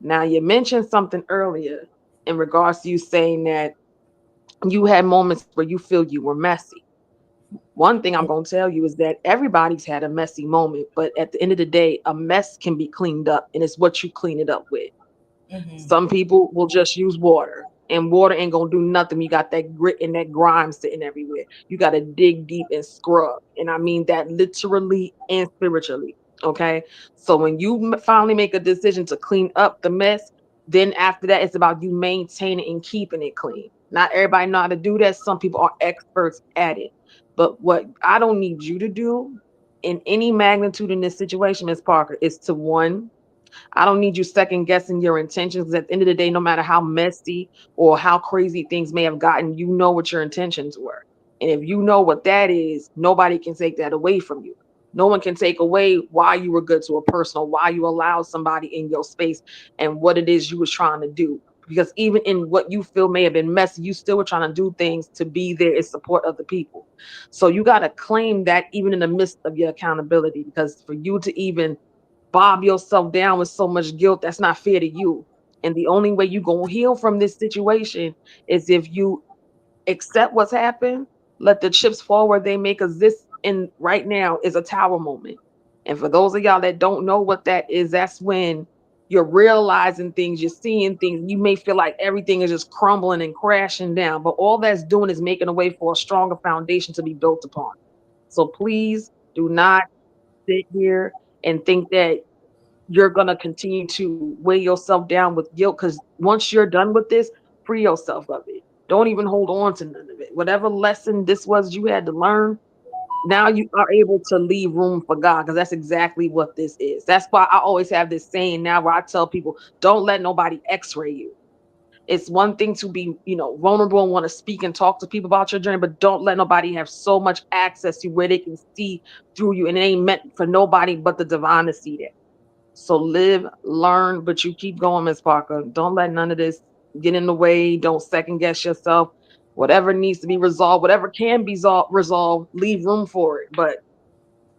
Now you mentioned something earlier in regards to you saying that you had moments where you feel you were messy. One thing I'm going to tell you is that everybody's had a messy moment, but at the end of the day, a mess can be cleaned up, and it's what you clean it up with. Mm-hmm. Some people will just use water, and water ain't gonna do nothing. You got that grit and that grime sitting everywhere. You got to dig deep and scrub, and I mean that literally and spiritually. Okay, so when you finally make a decision to clean up the mess, then after that, it's about you maintaining and keeping it clean. Not everybody know how to do that. Some people are experts at it, but what I don't need you to do in any magnitude in this situation, Ms. Parker, is to one, I don't need you second guessing your intentions because at the end of the day, no matter how messy or how crazy things may have gotten, you know what your intentions were. And if you know what that is, nobody can take that away from you. No one can take away why you were good to a person or why you allowed somebody in your space and what it is you was trying to do. Because even in what you feel may have been messy, you still were trying to do things to be there in support of the people. So you got to claim that even in the midst of your accountability, because for you to even bob yourself down with so much guilt, that's not fair to you. And the only way you gonna heal from this situation is if you accept what's happened, let the chips fall where they may, because this in right now is a tower moment. And for those of y'all that don't know what that is, that's when you're realizing things, you're seeing things. You may feel like everything is just crumbling and crashing down, but all that's doing is making a way for a stronger foundation to be built upon. So please do not sit here and think that you're going to continue to weigh yourself down with guilt, because once you're done with this, free yourself of it. Don't even hold on to none of it. Whatever lesson this was you had to learn, now you are able to leave room for God, because that's exactly what this is. That's why I always have this saying now where I tell people, don't let nobody x-ray you. It's one thing to be, vulnerable and want to speak and talk to people about your journey, but don't let nobody have so much access to where they can see through you. And it ain't meant for nobody but the divine to see that. So live, learn, but you keep going, Miss Parker. Don't let none of this get in the way. Don't second guess yourself. Whatever needs to be resolved, whatever can be resolved, leave room for it. But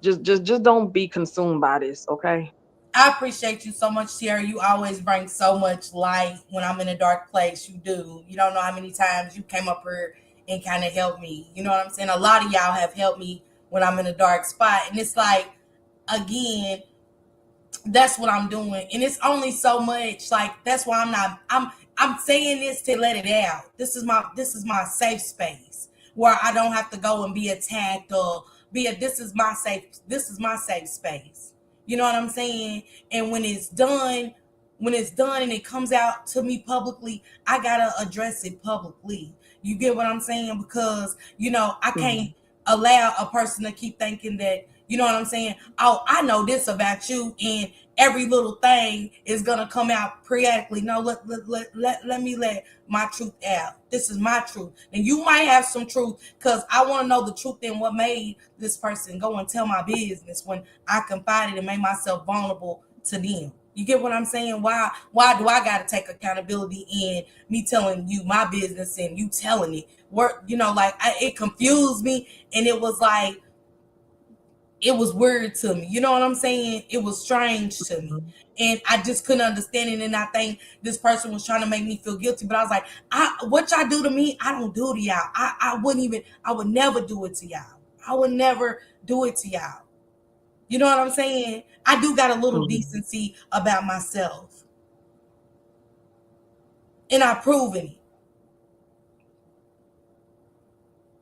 just don't be consumed by this, okay? I appreciate you so much, Sierra. You always bring so much light when I'm in a dark place. You do. You don't know how many times you came up here and kind of helped me. You know what I'm saying? A lot of y'all have helped me when I'm in a dark spot. And it's like, again, that's what I'm doing. And it's only so much. Like, that's why I'm saying this to let it out. This is my safe space where I don't have to go and be attacked or this is my safe space. You know what I'm saying? And when it's done and it comes out to me publicly, I gotta address it publicly. You get what I'm saying? Because I can't allow a person to keep thinking that, you know what I'm saying? Oh, I know this about you, and every little thing is gonna come out periodically. No, let me let my truth out. This is my truth. And you might have some truth, because I want to know the truth in what made this person go and tell my business when I confided and made myself vulnerable to them. You get what I'm saying? Why do I gotta take accountability in me telling you my business and you telling it? It confused me, and it was like, it was weird to me. You know what I'm saying? It was strange to me. And I just couldn't understand it. And I think this person was trying to make me feel guilty. But I was like, what y'all do to me, I don't do to y'all. I would never do it to y'all. I would never do it to y'all. You know what I'm saying? I do got a little decency about myself. And I've proven it.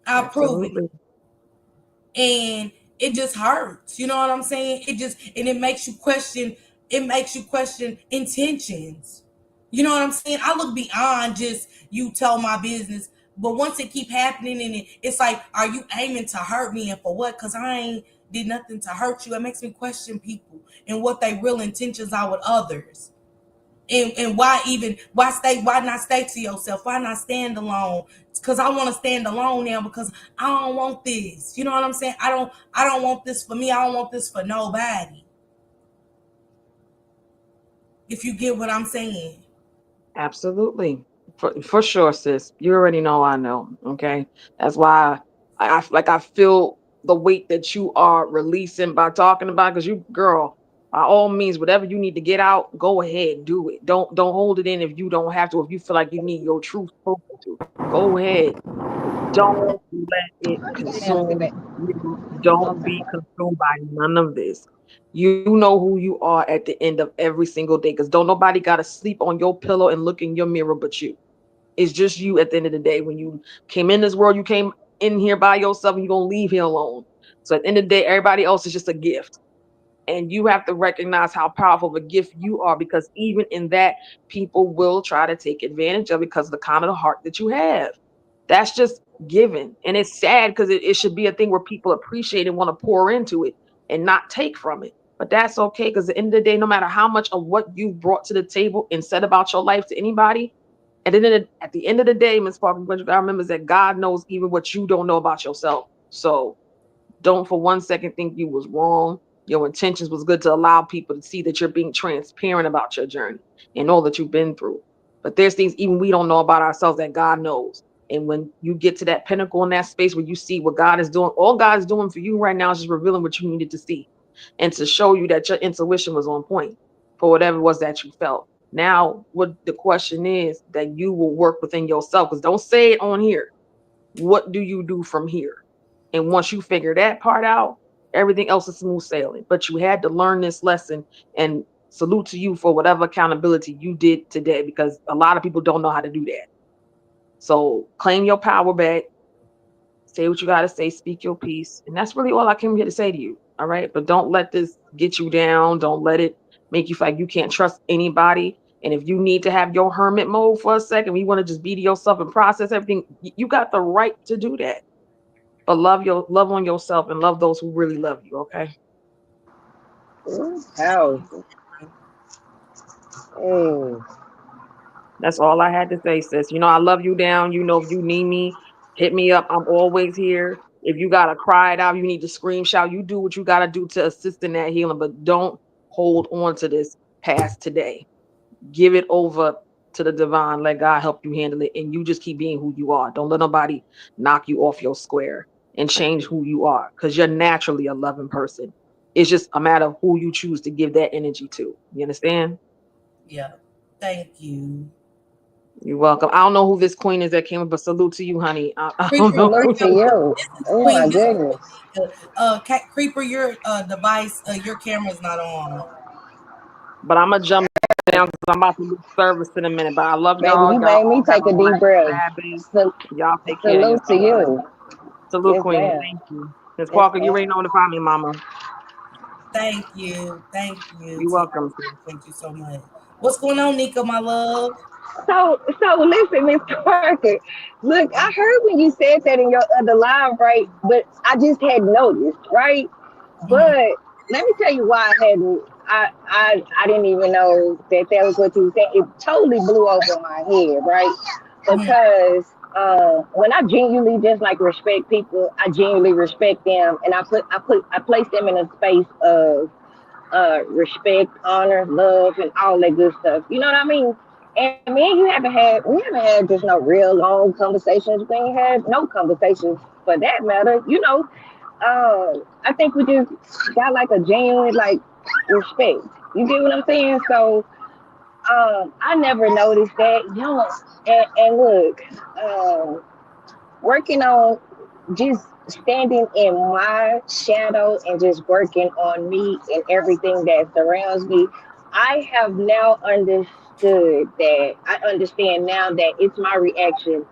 I've proven it. And it just hurts. You know what I'm saying? It makes you question. It makes you question intentions. You know what I'm saying? I look beyond just you tell my business, but once it keep happening, and it's like, are you aiming to hurt me, and for what? Because I ain't did nothing to hurt you. It makes me question people and what their real intentions are with others. And why not stay to yourself? Why not stand alone? Because I want to stand alone now, because I don't want this. You know what I'm saying? I don't want this for me. I don't want this for nobody. If you get what I'm saying. Absolutely. For sure, sis. You already know I know. Okay. That's why I feel the weight that you are releasing by talking about, because you, girl, by all means, whatever you need to get out, go ahead, do it. Don't hold it in if you don't have to. If you feel like you need your truth spoken to, go ahead. But don't let it consume you. Don't be consumed by none of this. You know who you are at the end of every single day, because don't nobody got to sleep on your pillow and look in your mirror but you. It's just you at the end of the day. When you came in this world, you came in here by yourself, and you're going to leave here alone. So at the end of the day, everybody else is just a gift. And you have to recognize how powerful of a gift you are, because even in that, people will try to take advantage of it because of the kind of the heart that you have. That's just given. And it's sad, because it should be a thing where people appreciate and want to pour into it and not take from it. But that's okay, because at the end of the day, no matter how much of what you brought to the table and said about your life to anybody, at the end of the day, Ms. Parker, what you gotta remember is that God knows even what you don't know about yourself. So don't for one second think you was wrong. Your intentions was good to allow people to see that you're being transparent about your journey and all that you've been through. But there's things even we don't know about ourselves that God knows. And when you get to that pinnacle in that space where you see what God is doing, all God is doing for you right now is just revealing what you needed to see, and to show you that your intuition was on point for whatever it was that you felt. Now, what the question is that you will work within yourself, because don't say it on here. What do you do from here? And once you figure that part out, Everything else is smooth sailing. But you had to learn this lesson, and salute to you for whatever accountability you did today, because a lot of people don't know how to do that. So claim your power back, say what you got to say, speak your piece. And that's really all I came here to say to you. All right. But don't let this get you down. Don't let it make you feel like you can't trust anybody. And if you need to have your hermit mode for a second, you want to just be to yourself and process everything, you got the right to do that. But love on yourself and love those who really love you. Okay. Powerful. Mm. That's all I had to say, sis. You know, I love you down. You know, if you need me, hit me up. I'm always here. If you gotta cry it out, you need to scream, shout. You do what you gotta do to assist in that healing, but don't hold on to this past today. Give it over to the divine. Let God help you handle it, and you just keep being who you are. Don't let nobody knock you off your square and change who you are, because you're naturally a loving person. It's just a matter of who you choose to give that energy to. You understand? Yeah. Thank you. You're welcome. I don't know who this queen is that came up, but salute to you, honey. I don't Creeper, know. Salute to you. this is Oh Queen. my This is goodness. Creeper. Your device, your camera's not on. But I'm gonna jump down because I'm about to lose service in a minute. But I love Baby, y'all. you Y'all made me all have take a a deep blessed breath. Sabbath. Sal- Y'all take care of salute to yourself. you. Salute, Yes, queen. ma'am. Thank you. Miss Yes, Parker, you ma'am. already know where to find me, mama. Thank you. Thank you, You're T. welcome, sis. Thank you so much. What's going on, Nika, my love? So listen, Miss Parker. Look, I heard when you said that in your other live, right? But I just had noticed, right? Mhm. But let me tell you why I hadn't. I didn't even know that that was what you were saying. It totally blew over my head, right? Mhm. Because when I genuinely just like respect people, I genuinely respect them, and I place them in a space of respect, honor, love, and all that good stuff. You know what I mean? And me and you we haven't had just no real long conversations. We ain't had no conversations for that matter. You know, I think we just got like a genuine like respect. You get what I'm saying? So I never noticed that. You know, and look, working on just standing in my shadow and just working on me and everything that surrounds me. I have now understood that I understand now that it's my reaction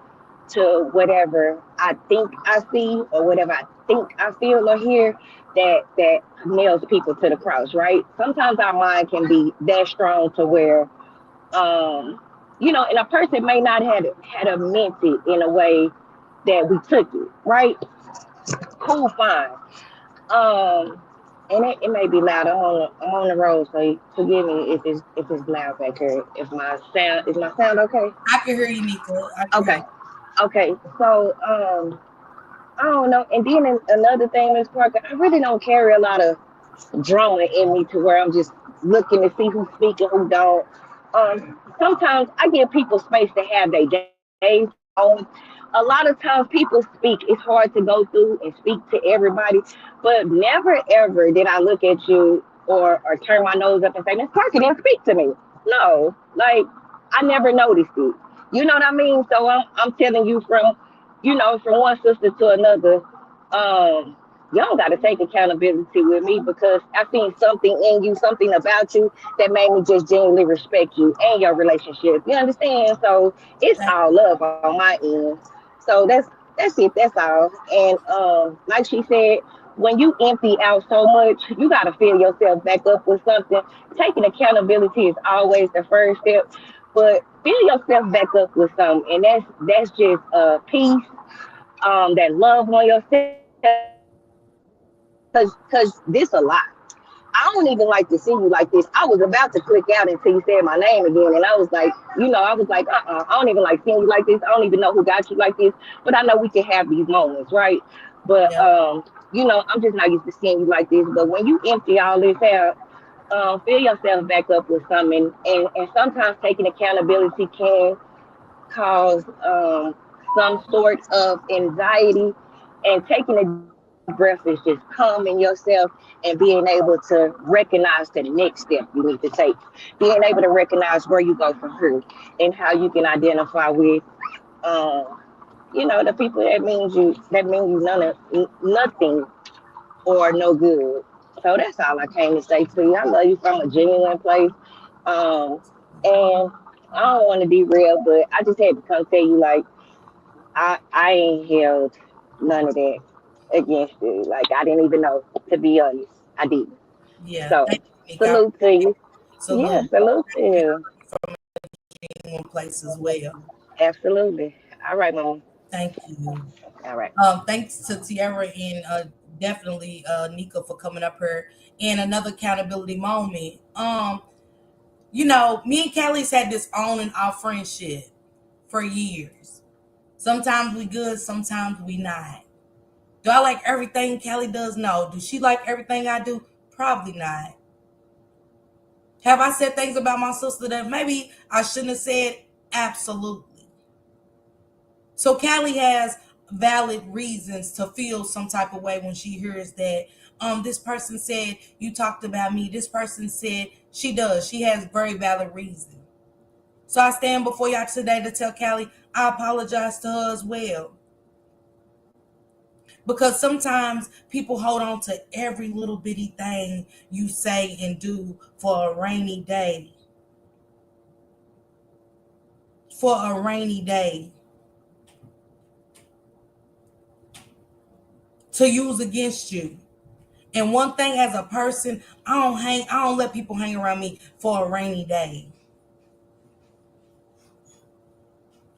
to whatever I think I see or whatever I think I feel or hear that nails people to the cross, right? Sometimes our mind can be that strong to where um and a person may not have meant it in a way that we took it, right? Cool, fine. Um, and it may be loud. I'm on the road, so forgive me if it's loud back here. If my sound is my sound okay? I can hear you, Nika. I can hear Okay, you. okay. So I don't know. And then another thing, Miss Parker, I really don't carry a lot of drama in me to where I'm just looking to see who's speaking, who don't. Sometimes I give people space to have their days on. A lot of times people speak. It's hard to go through and speak to everybody, but never ever did I look at you or turn my nose up and say, Miss Parker didn't speak to me. No, like I never noticed it. You know what I mean? So I'm telling you from one sister to another. Y'all got to take accountability with me because I seen something in you, something about you that made me just genuinely respect you and your relationship. You understand? So it's Thank all love on my end. So that's it. That's all. And like she said, when you empty out so much, you got to fill yourself back up with something. Taking accountability is always the first step, but fill yourself back up with something, and that's just peace, that love on yourself, cause this a lot. I don't even like to see you like this. I was about to click out until you said my name again, and I was like, I was like, I don't even like seeing you like this. I don't even know who got you like this, but I know we can have these moments, right? But you. I'm just not used to seeing you like this. But when you empty all this out, fill yourself back up with something, and sometimes taking accountability can cause some sort of anxiety, and taking a deep breath is just calming yourself and being able to recognize the next step you need to take, being able to recognize where you go from here and how you can identify with the people that mean you nothing or no good. So that's all I came to say to you. I love you from a genuine place. And I don't want to be real, but I just had to come tell you, like, I ain't held none of that against you. Like, I didn't even know, to be honest. I didn't. Yeah, So thank you, Nick. salute to you. Yeah, Salute. salute to you. In one place as well. Absolutely. All right, Mama. Thank you. All right. Thanks to Tiara and definitely Nika for coming up here. And another accountability moment. Me and Kelly's had this on and off friendship for years. Sometimes we good, sometimes we not. Do I like everything Kelly does? No. Do she like everything I do? Probably not. Have I said things about my sister that maybe I shouldn't have said? Absolutely. So Callie has valid reasons to feel some type of way when she hears that this person said you talked about me. This person said she does. She has very valid reason. So I stand before y'all today to tell Callie I apologize to her as well. Because sometimes people hold on to every little bitty thing you say and do for a rainy day. For a rainy day. To use against you. And one thing as a person, I don't let people hang around me for a rainy day.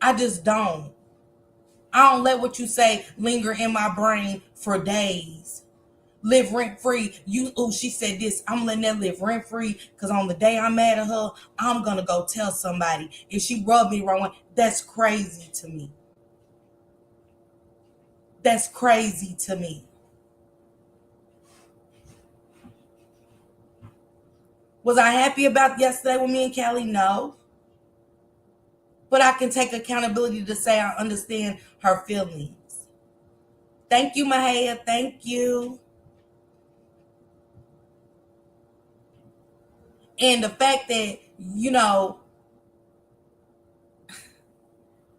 I just don't. I don't let what you say linger in my brain for days. Live rent free. She said this. I'm letting that live rent free because on the day I'm mad at her, I'm gonna go tell somebody. If she rubbed me wrong, that's crazy to me. That's crazy to me. Was I happy about yesterday with me and Callie? No. But I can take accountability to say I understand her feelings. Thank you, Mahaya. Thank you. And the fact that,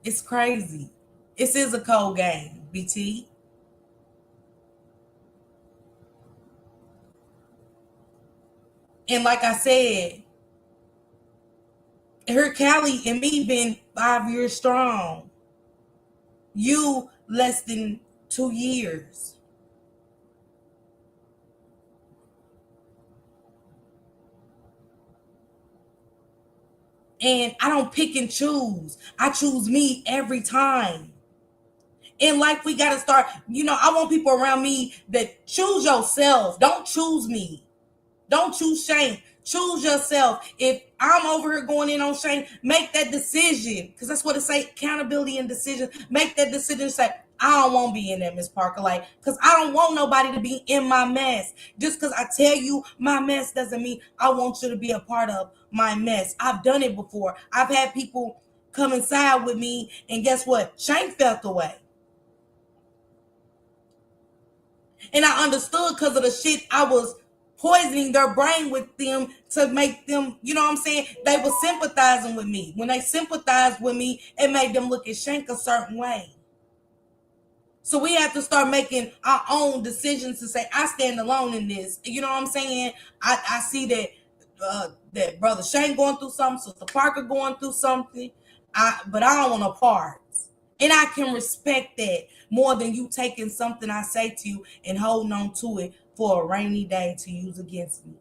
it's crazy. This is a cold game, BT. And like I said, her Callie and me been 5 years strong. You less than 2 years. And I don't pick and choose. I choose me every time. In life, we got to start, I want people around me that choose yourself. Don't choose me. Don't choose Shane. Choose yourself. If I'm over here going in on Shane, make that decision. Because that's what it say, accountability and decision. Make that decision. Say, I don't want to be in that, Miss Parker. Because I don't want nobody to be in my mess. Just because I tell you my mess doesn't mean I want you to be a part of my mess. I've done it before. I've had people come inside with me, and guess what? Shane felt away. And I understood because of the shit I was poisoning their brain with them to make them, you know what I'm saying? They were sympathizing with me. When they sympathized with me, it made them look at Shank a certain way. So we have to start making our own decisions to say, I stand alone in this. You know what I'm saying? I see that that Brother Shane going through something, Sister Parker going through something, but I don't want no parts. And I can respect that more than you taking something I say to you and holding on to it for a rainy day to use against me.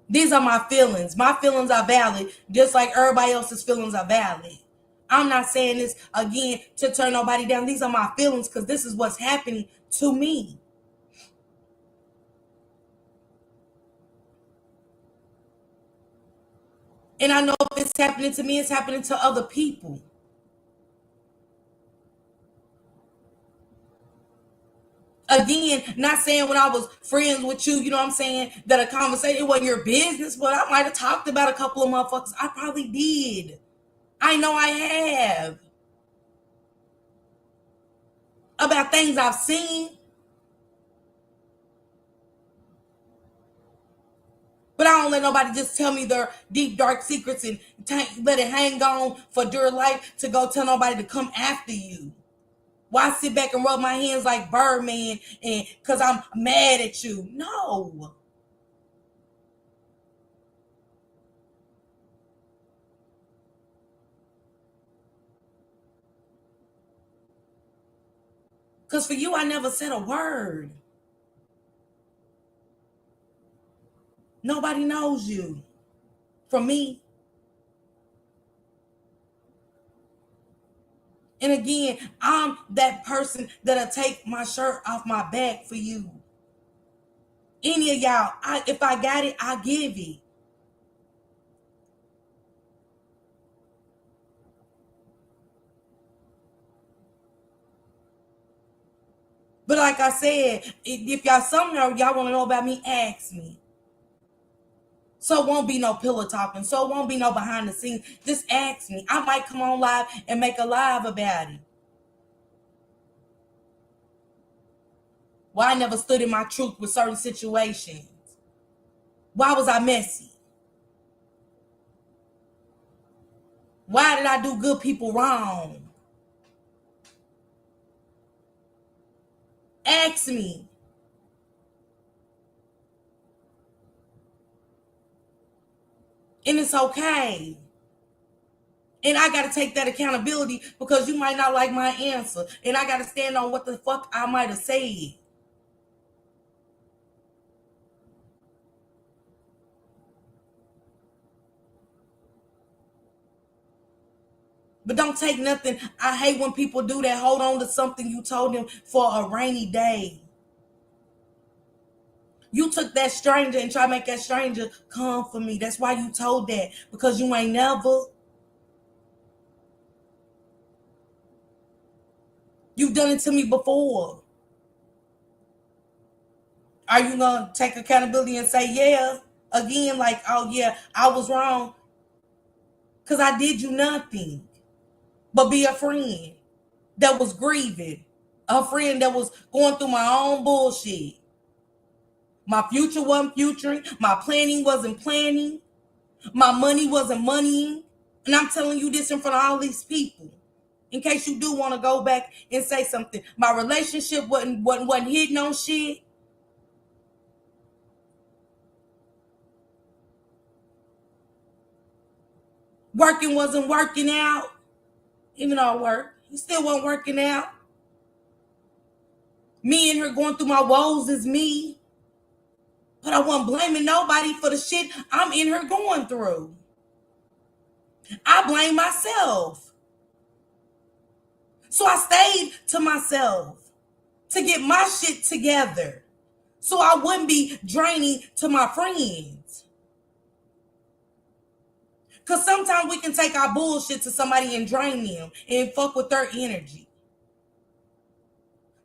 These are my feelings. My feelings are valid, just like everybody else's feelings are valid. I'm not saying this, again, to turn nobody down. These are my feelings because this is what's happening to me. And I know if it's happening to me, it's happening to other people. Again, not saying when I was friends with you, you know what I'm saying, that a conversation, it wasn't your business, but I might have talked about a couple of motherfuckers. I probably did. I know I have. About things I've seen. But I don't let nobody just tell me their deep, dark secrets and let it hang on for dear life to go tell nobody to come after you. Why sit back and rub my hands like Birdman and because I'm mad at you? No. Because for you, I never said a word. Nobody knows you from me. And again, I'm that person that'll take my shirt off my back for you. Any of y'all, if I got it, I give it. But like I said, if y'all something y'all want to know about me, ask me. So it won't be no pillow talking. So it won't be no behind the scenes. Just ask me. I might come on live and make a live about it. Why I never stood in my truth with certain situations. Why was I messy? Why did I do good people wrong? Ask me. And it's okay. And I got to take that accountability because you might not like my answer. And I got to stand on what the fuck I might have said. But don't take nothing. I hate when people do that. Hold on to something you told them for a rainy day. You took that stranger and try to make that stranger come for me. That's why you told that. Because you ain't never. You've done it to me before. Are you going to take accountability and say, yeah, again, like, oh, yeah, I was wrong? Because I did you nothing but be a friend that was grieving, a friend that was going through my own bullshit. My future wasn't futuring. My planning wasn't planning. My money wasn't moneying. And I'm telling you this in front of all these people. In case you do want to go back and say something. My relationship wasn't hitting on shit. Working wasn't working out. Even though I worked, it still wasn't working out. Me and her going through my woes is me. But I wasn't blaming nobody for the shit I'm in her going through. I blame myself. So I stayed to myself to get my shit together. So I wouldn't be draining to my friends. Because sometimes we can take our bullshit to somebody and drain them and fuck with their energy.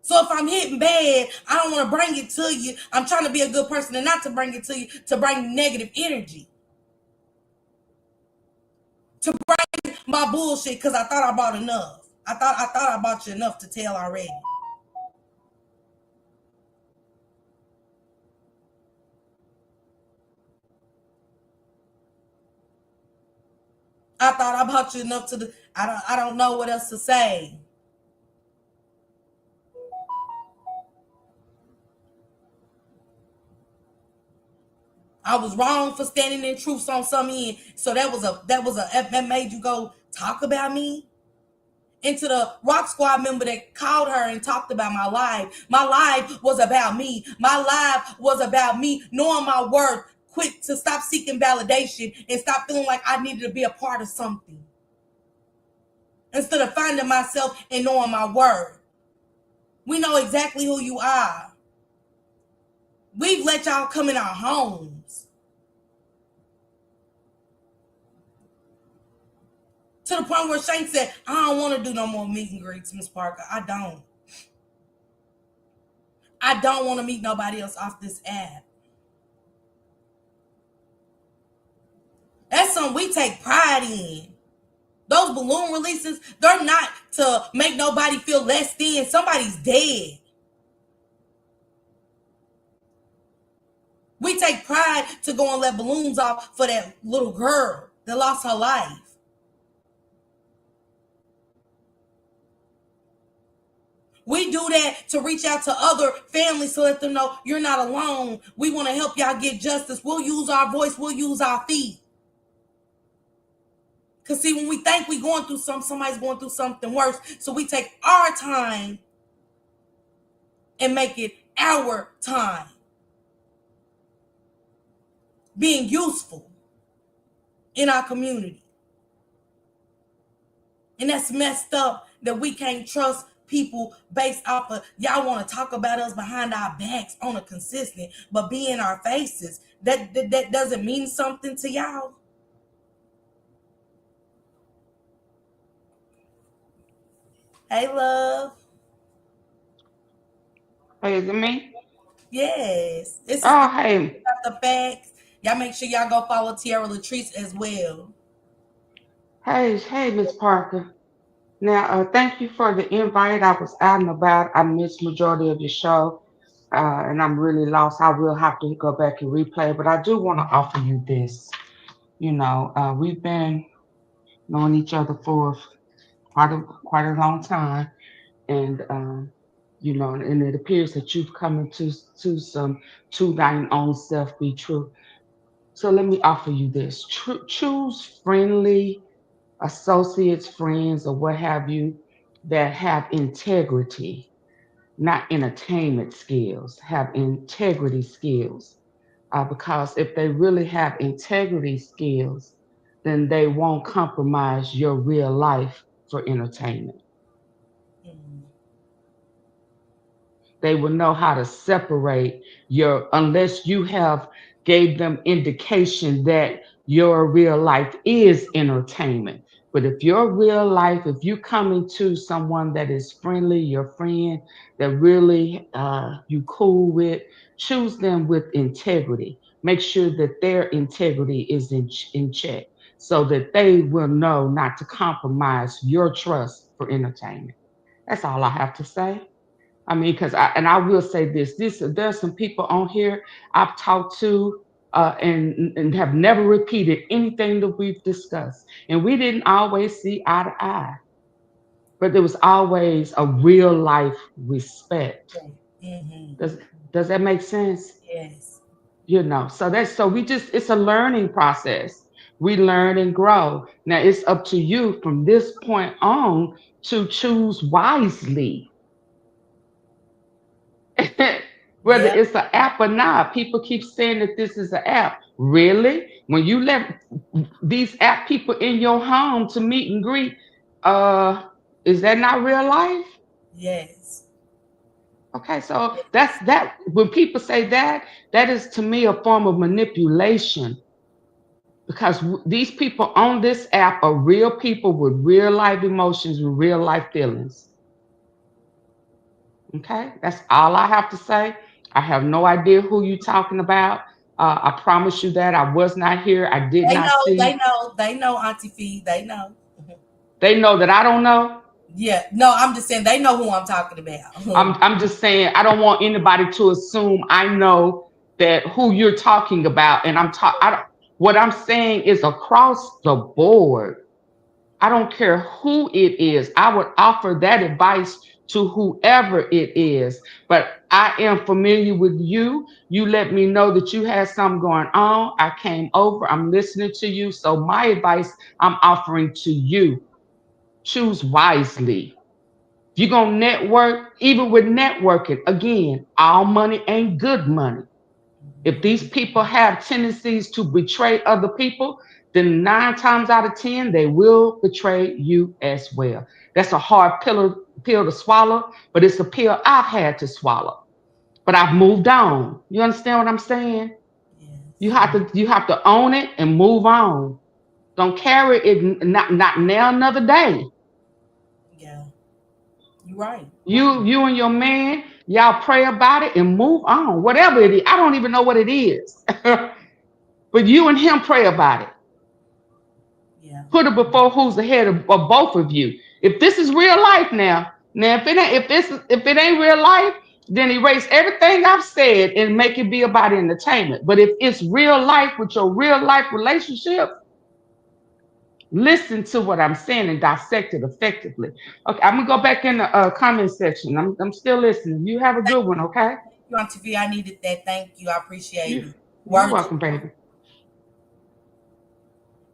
So if I'm hitting bad, I don't want to bring it to you. I'm trying to be a good person and not to bring it to you, to bring negative energy. To bring my bullshit because I thought I bought enough. I thought I bought you enough to tell already. I thought I bought you enough to I don't know what else to say. I was wrong for standing in truth on some end. So that made you go talk about me? Into the Rock Squad member that called her and talked about my life. My life was about me. My life was about me knowing my worth. Quit to stop seeking validation and stop feeling like I needed to be a part of something. Instead of finding myself and knowing my worth. We know exactly who you are. We've let y'all come in our homes. To the point where Shane said, I don't want to do no more meet and greets, Miss Parker. I don't. I don't want to meet nobody else off this app. That's something we take pride in. Those balloon releases, they're not to make nobody feel less than. Somebody's dead. We take pride to go and let balloons off for that little girl that lost her life. We do that to reach out to other families to let them know you're not alone. We want to help y'all get justice. We'll use our voice. We'll use our feet. Because see, when we think we're going through something, somebody's going through something worse. So we take our time and make it our time. Being useful in our community. And that's messed up that we can't trust people based off of y'all want to talk about us behind our backs on a consistent, but be in our faces. That doesn't mean something to y'all. Hey, love. Hey, is it me? Yes. This is Oh, hey. the facts. Y'all make sure y'all go follow Tiara Latrice as well. Hey, Miss Parker. Now, thank you for the invite. I was out and about. I missed majority of your show, and I'm really lost. I will have to go back and replay, but I do want to offer you this. We've been knowing each other for quite a long time, and and it appears that you've come to some to thine own self be true. So let me offer you this. Choose friendly associates, friends, or what have you that have integrity, not entertainment skills, have integrity skills. Because if they really have integrity skills, then they won't compromise your real life for entertainment. Mm. They will know how to separate your, unless you have gave them indication that your real life is entertainment. But if your real life, if you come into someone that is friendly, your friend that really you cool with, choose them with integrity. Make sure that their integrity is in check so that they will know not to compromise your trust for entertainment. That's all I have to say. I mean, because I will say this: there's some people on here I've talked to and have never repeated anything that we've discussed, and we didn't always see eye to eye, but there was always a real life respect. Mm-hmm. Does does that make sense? Yes. So we just it's a learning process. We learn and grow. Now it's up to you from this point on to choose wisely. Whether Yep. it's an app or not. People keep saying that this is an app. Really? When you let these app people in your home to meet and greet, uh, is that not real life? Yes. Okay, so that's that. When people say that, that is to me a form of manipulation because these people on this app are real people with real life emotions and real life feelings. Okay, that's all I have to say. I have no idea who you're talking about. I promise you that I was not here. I did They not know, they see. know, they know, Auntie Fee. They know. Mhm. They know that I don't know. Yeah. No, I'm just saying they know who I'm talking about. I'm just saying I don't want anybody to assume I know that who you're talking about. And I don't, what I'm saying is across the board. I don't care who it is. I would offer that advice to whoever it is. But I am familiar with you. You let me know that you had something going on. I came over. I'm listening to you. So my advice I'm offering to you, choose wisely. If you're going to network, even with networking, again, all money ain't good money. If these people have tendencies to betray other people, then 9 times out of 10, they will betray you as well. That's a hard pill to swallow, but it's a pill I've had to swallow. But I've moved on. You understand what I'm saying? You Yes. have to you have to own it and move on. Don't carry it not now another day. Yeah. You're right. You and your man, y'all pray about it and move on. Whatever it is. I don't even know what it is. But you and him pray about it. Yeah. Put it before who's ahead of both of you. If this is real life now if it ain't real life, then erase everything I've said and make it be about entertainment. But if it's real life with your real life relationship, listen to what I'm saying and dissect it effectively. Okay, I'm gonna go back in the comment section. I'm still listening. You have a good one, okay? You on TV, I needed that. Thank you. I appreciate You it. you're Words of, welcome, baby.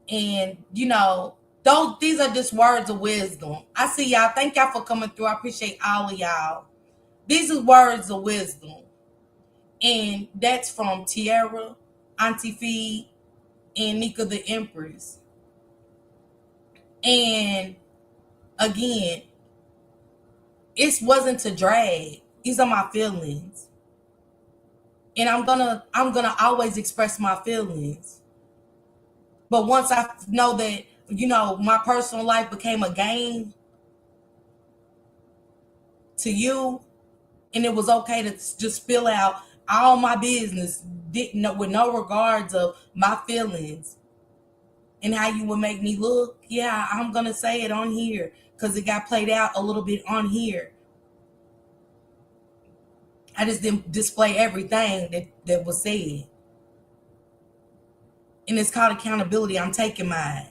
and these are just words of wisdom. I see y'all. Thank y'all for coming through. I appreciate all of y'all. These are words of wisdom. And that's from Tierra, Auntie Fee, and Nika the Empress. And again, it wasn't to drag. These are my feelings. And I'm gonna always express my feelings. But once I know that, my personal life became a game to you, and it was okay to just spill out all my business, with no regards of my feelings and how you would make me look. Yeah, I'm gonna say it on here because it got played out a little bit on here. I just didn't display everything that was said. And it's called accountability. I'm taking mine.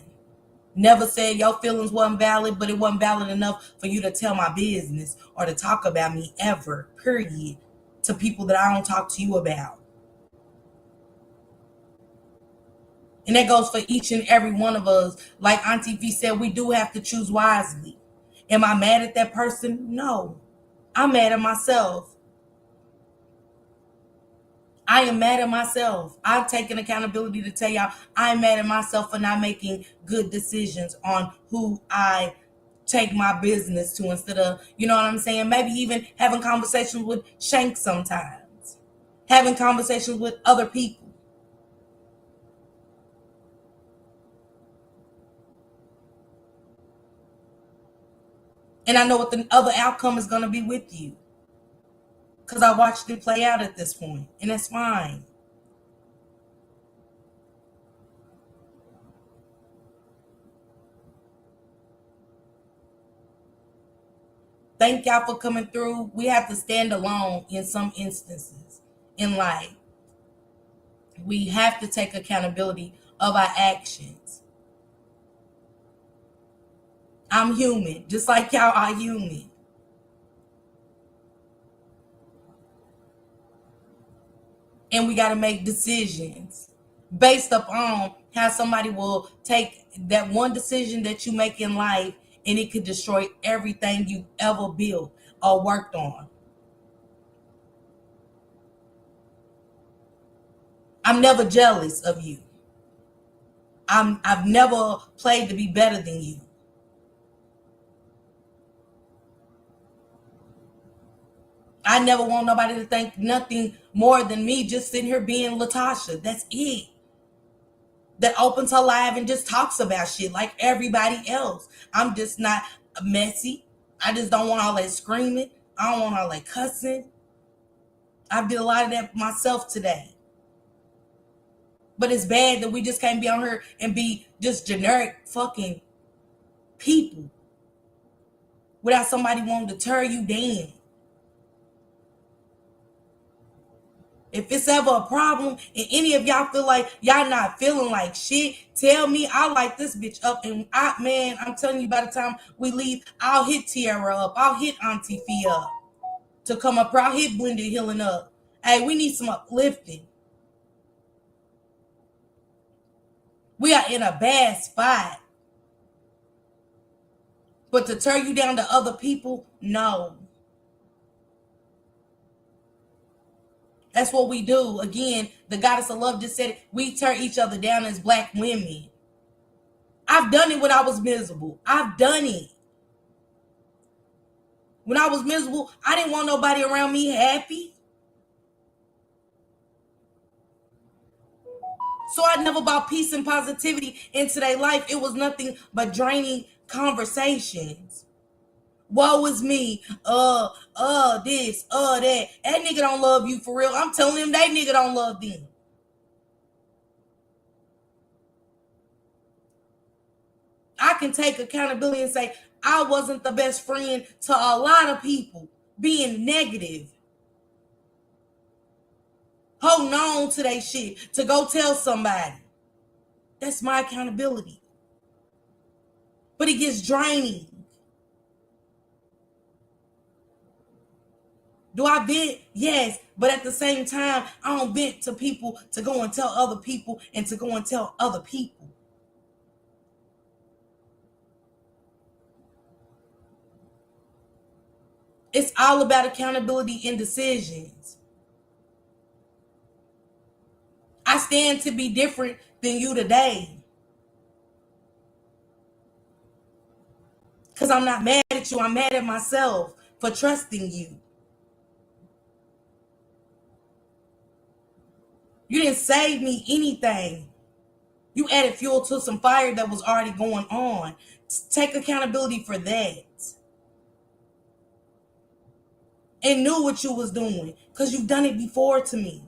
Never said your feelings wasn't valid, but it wasn't valid enough for you to tell my business or to talk about me ever, period, to people that I don't talk to you about. And that goes for each and every one of us. Like Auntie V said, we do have to choose wisely. Am I mad at that person? No. I'm mad at myself. I am mad at myself. I've taken accountability to tell y'all I'm mad at myself for not making good decisions on who I take my business to, instead of, you know what I'm saying? Maybe even having conversations with Shank sometimes. Having conversations with other people. And I know what the other outcome is going to be with you. Because I watched it play out at this point. And that's fine. Thank y'all for coming through. We have to stand alone in some instances in life. We have to take accountability of our actions. I'm human, just like y'all are human. And we got to make decisions based upon how somebody will take that one decision that you make in life, and it could destroy everything you ever built or worked on. I'm never jealous of you. I've never played to be better than you. I never want nobody to think nothing more than me just sitting here being Latasha. That's it. That opens her live and just talks about shit like everybody else. I'm just not messy. I just don't want all that screaming. I don't want all that cussing. I did a lot of that myself today. But it's bad that we just can't be on here and be just generic fucking people without somebody wanting to tear you down. If it's ever a problem and any of y'all feel like y'all not feeling like shit, tell me. I'll light this bitch up. And I'm telling you, by the time we leave, I'll hit Tierra up. I'll hit Auntie Fee up to come up here. I'll hit Blended Healing up. Hey, we need some uplifting. We are in a bad spot. But to tear you down to other people, no. That's what we do. Again, the goddess of love just said it. We tear each other down as Black women. I've done it when I was miserable. I've done it. When I was miserable, I didn't want nobody around me happy. So I never brought peace and positivity into their life. It was nothing but draining conversations. Woe is me. This, that. That nigga don't love you for real. I'm telling him that nigga don't love them. I can take accountability and say, I wasn't the best friend to a lot of people, being negative. Holding on to that shit to go tell somebody. That's my accountability. but it gets draining. Do I vent? Yes. But at the same time, I don't vent to people to go and tell other people and to go and tell other people. It's all about accountability and decisions. I stand to be different than you today. Because I'm not mad at you. I'm mad at myself for trusting you. You didn't save me anything. You added fuel to some fire that was already going on. Take accountability for that. And knew what you was doing. Because you've done it before to me.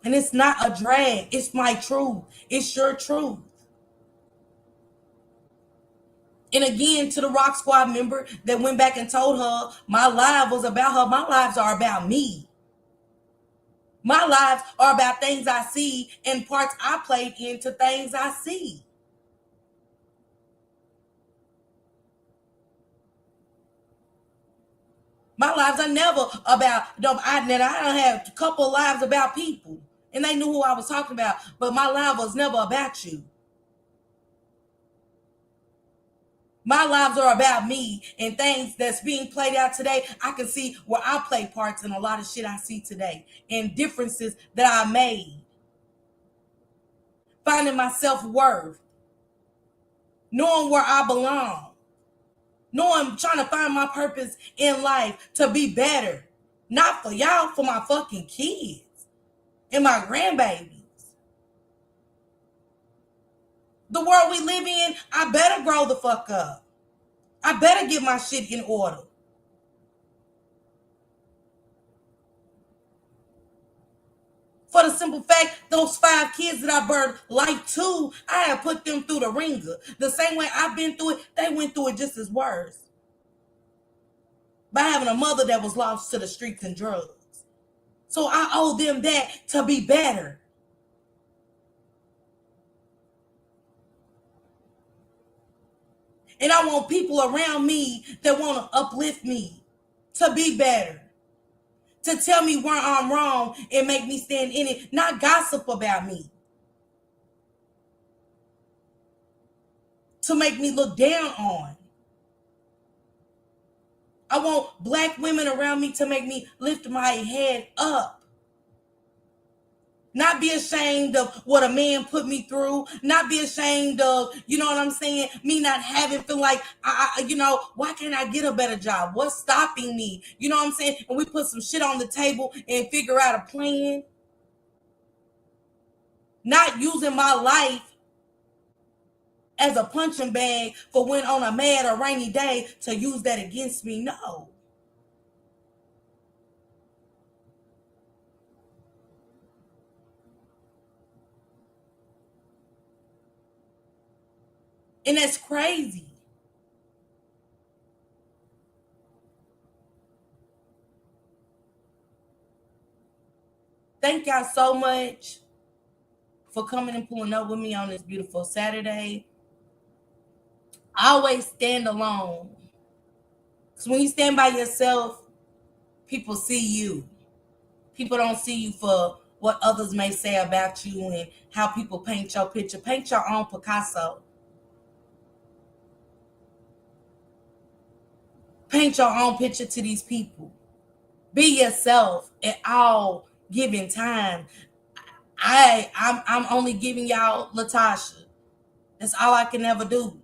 And it's not a drag. It's my truth. It's your truth. And again, to the Rock Squad member that went back and told her my life was about her, my lives are about me. My lives are about things I see and parts I played into things I see. My lives are never about, I don't have a couple of lives about people. And they knew who I was talking about. But my life was never about you. My lives are about me and things that's being played out today. I can see where I play parts in a lot of shit I see today and differences that I made. Finding my self-worth. Knowing where I belong. Knowing, trying to find my purpose in life to be better. Not for y'all, for my fucking kids and my grandbabies. The world we live in, I better grow the fuck up. I better get my shit in order. For the simple fact, those 5 kids that I birthed like 2, I have put them through the ringer. The same way I've been through it, they went through it just as worse. By having a mother that was lost to the streets and drugs. So I owe them that to be better. And I want people around me that want to uplift me to be better. To tell me where I'm wrong and make me stand in it, not gossip about me. To make me look down on. I want black women around me to make me lift my head up. Not be ashamed of what a man put me through. Not be ashamed of, you know what I'm saying? Me not having, feel like, why can't I get a better job? What's stopping me? You know what I'm saying? And we put some shit on the table and figure out a plan. Not using my life as a punching bag for when on a mad or rainy day to use that against me. No. And that's crazy. Thank y'all so much for coming and pulling up with me on this beautiful Saturday. I always stand alone. Because when you stand by yourself, people see you. People don't see you for what others may say about you and how people paint your picture. Paint your own Picasso. Paint your own picture to these people. Be yourself at all given time. I'm only giving y'all Latasha. That's all I can ever do.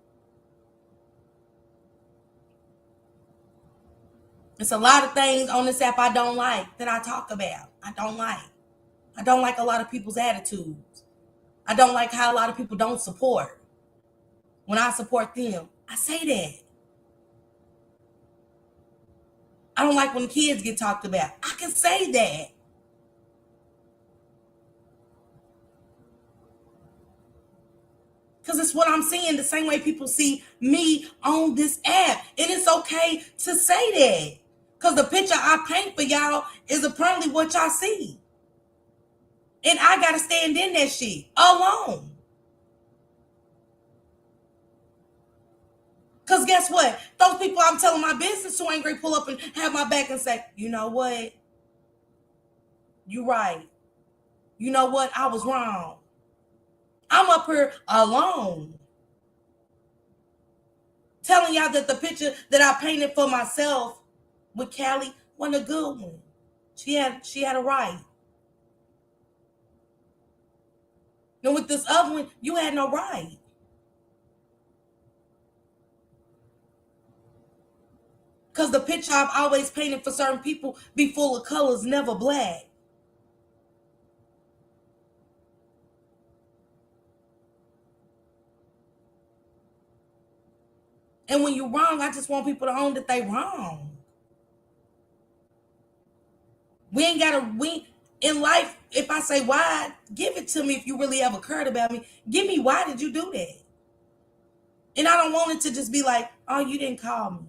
It's a lot of things on this app I don't like that I talk about. I don't like a lot of people's attitudes. I don't like how a lot of people don't support. When I support them, I say that. I don't like when kids get talked about. I can say that. Because it's what I'm seeing the same way people see me on this app. And it's okay to say that. Because the picture I paint for y'all is apparently what y'all see. And I got to stand in that shit alone. guess what? Those people I'm telling my business to ain't gonna pull up and have my back and say, you know what? You right. You know what? I was wrong. I'm up here alone. Telling y'all that the picture that I painted for myself with Callie wasn't a good one. She had a right. And with this other one, you had no right. Because the picture I've always painted for certain people be full of colors, never black. And when you're wrong, I just want people to own that they wrong. We ain't gotta, in life, if I say why, give it to me if you really ever cared about me. Give me why did you do that? And I don't want it to just be like, oh, you didn't call me.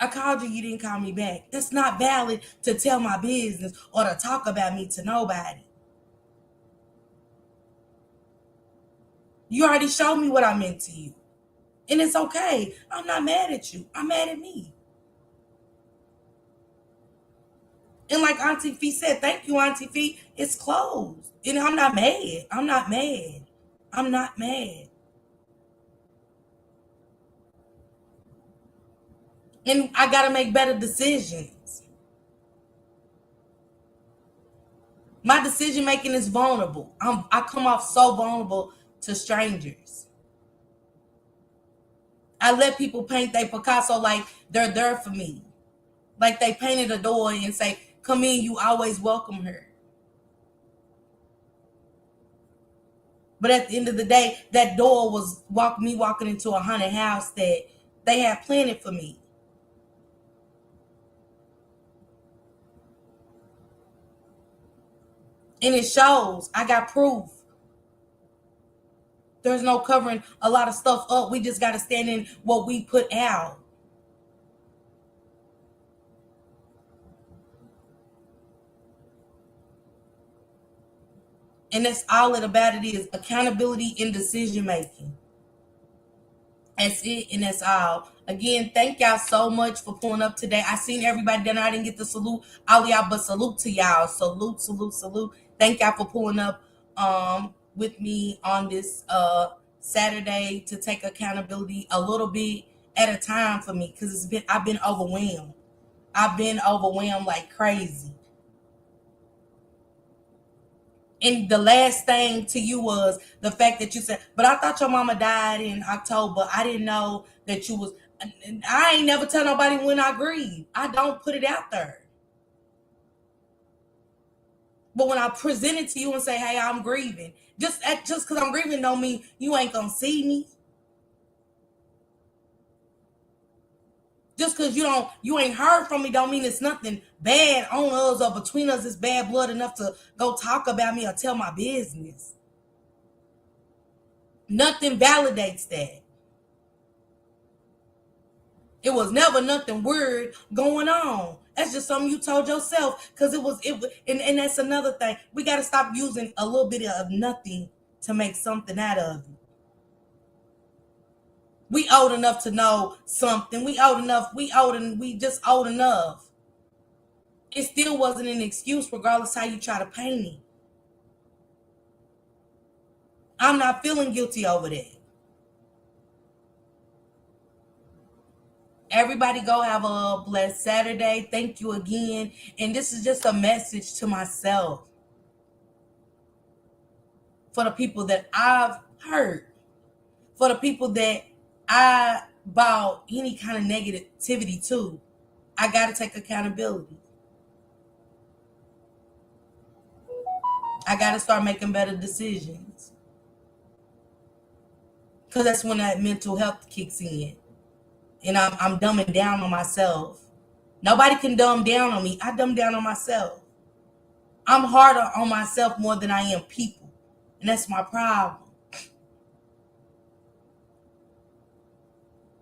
I called you, you didn't call me back. That's not valid to tell my business or to talk about me to nobody. You already showed me what I meant to you. And it's okay. I'm not mad at you. I'm mad at me. And like Auntie Fee said, thank you, Auntie Fee. It's closed. And I'm not mad. I'm not mad. I'm not mad. And I got to make better decisions. My decision making is vulnerable. I come off so vulnerable to strangers. I let people paint their Picasso like they're there for me. Like they painted a door and say, come in, you always welcome her. But at the end of the day, that door was me walking into a haunted house that they had planted for me. And it shows. I got proof. There's no covering a lot of stuff up. We just got to stand in what we put out. And that's all it about it is. Accountability in decision making. That's it, and that's all. Again, thank y'all so much for pulling up today. I seen everybody that I didn't get to salute all y'all, but salute to y'all. Salute, salute, salute. Thank y'all for pulling up with me on this Saturday to take accountability a little bit at a time for me, because I've been overwhelmed. I've been overwhelmed like crazy. And the last thing to you was the fact that you said, but I thought your mama died in October. I didn't know that you was. I ain't never tell nobody when I grieve. I don't put it out there. But when I present it to you and say, hey, I'm grieving, just because I'm grieving don't mean you ain't gonna see me. Just because you ain't heard from me don't mean it's nothing bad on us or between us. It's bad blood enough to go talk about me or tell my business. Nothing validates that. It was never nothing weird going on. That's just something you told yourself, because and that's another thing. We got to stop using a little bit of nothing to make something out of it. We old enough to know something. We just old enough. It still wasn't an excuse, regardless how you try to paint it. I'm not feeling guilty over that. Everybody go have a blessed Saturday. Thank you again. And this is just a message to myself. For the people that I've hurt. For the people that I brought any kind of negativity to. I got to take accountability. I got to start making better decisions. Because that's when that mental health kicks in. And I'm dumbing down on myself. Nobody can dumb down on me. I dumb down on myself. I'm harder on myself more than I am people. And that's my problem.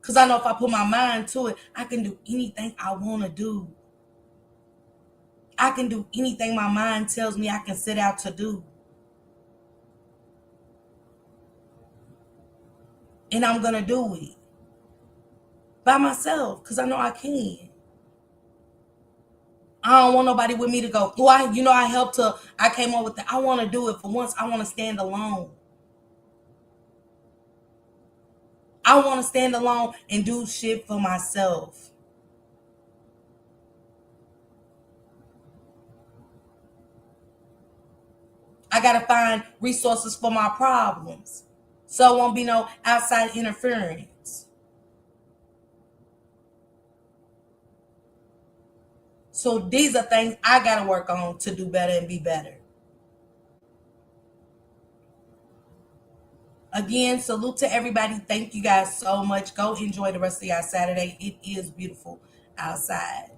Because I know if I put my mind to it, I can do anything I want to do. I can do anything my mind tells me I can set out to do. And I'm going to do it by myself because I know I can. I don't want nobody with me to go, oh, I helped her. I came up with it. I want to do it for once. I want to stand alone. I want to stand alone and do shit for myself. I got to find resources for my problems. So it won't be no outside interference. So these are things I got to work on to do better and be better. Again, salute to everybody. Thank you guys so much. Go enjoy the rest of your Saturday. It is beautiful outside.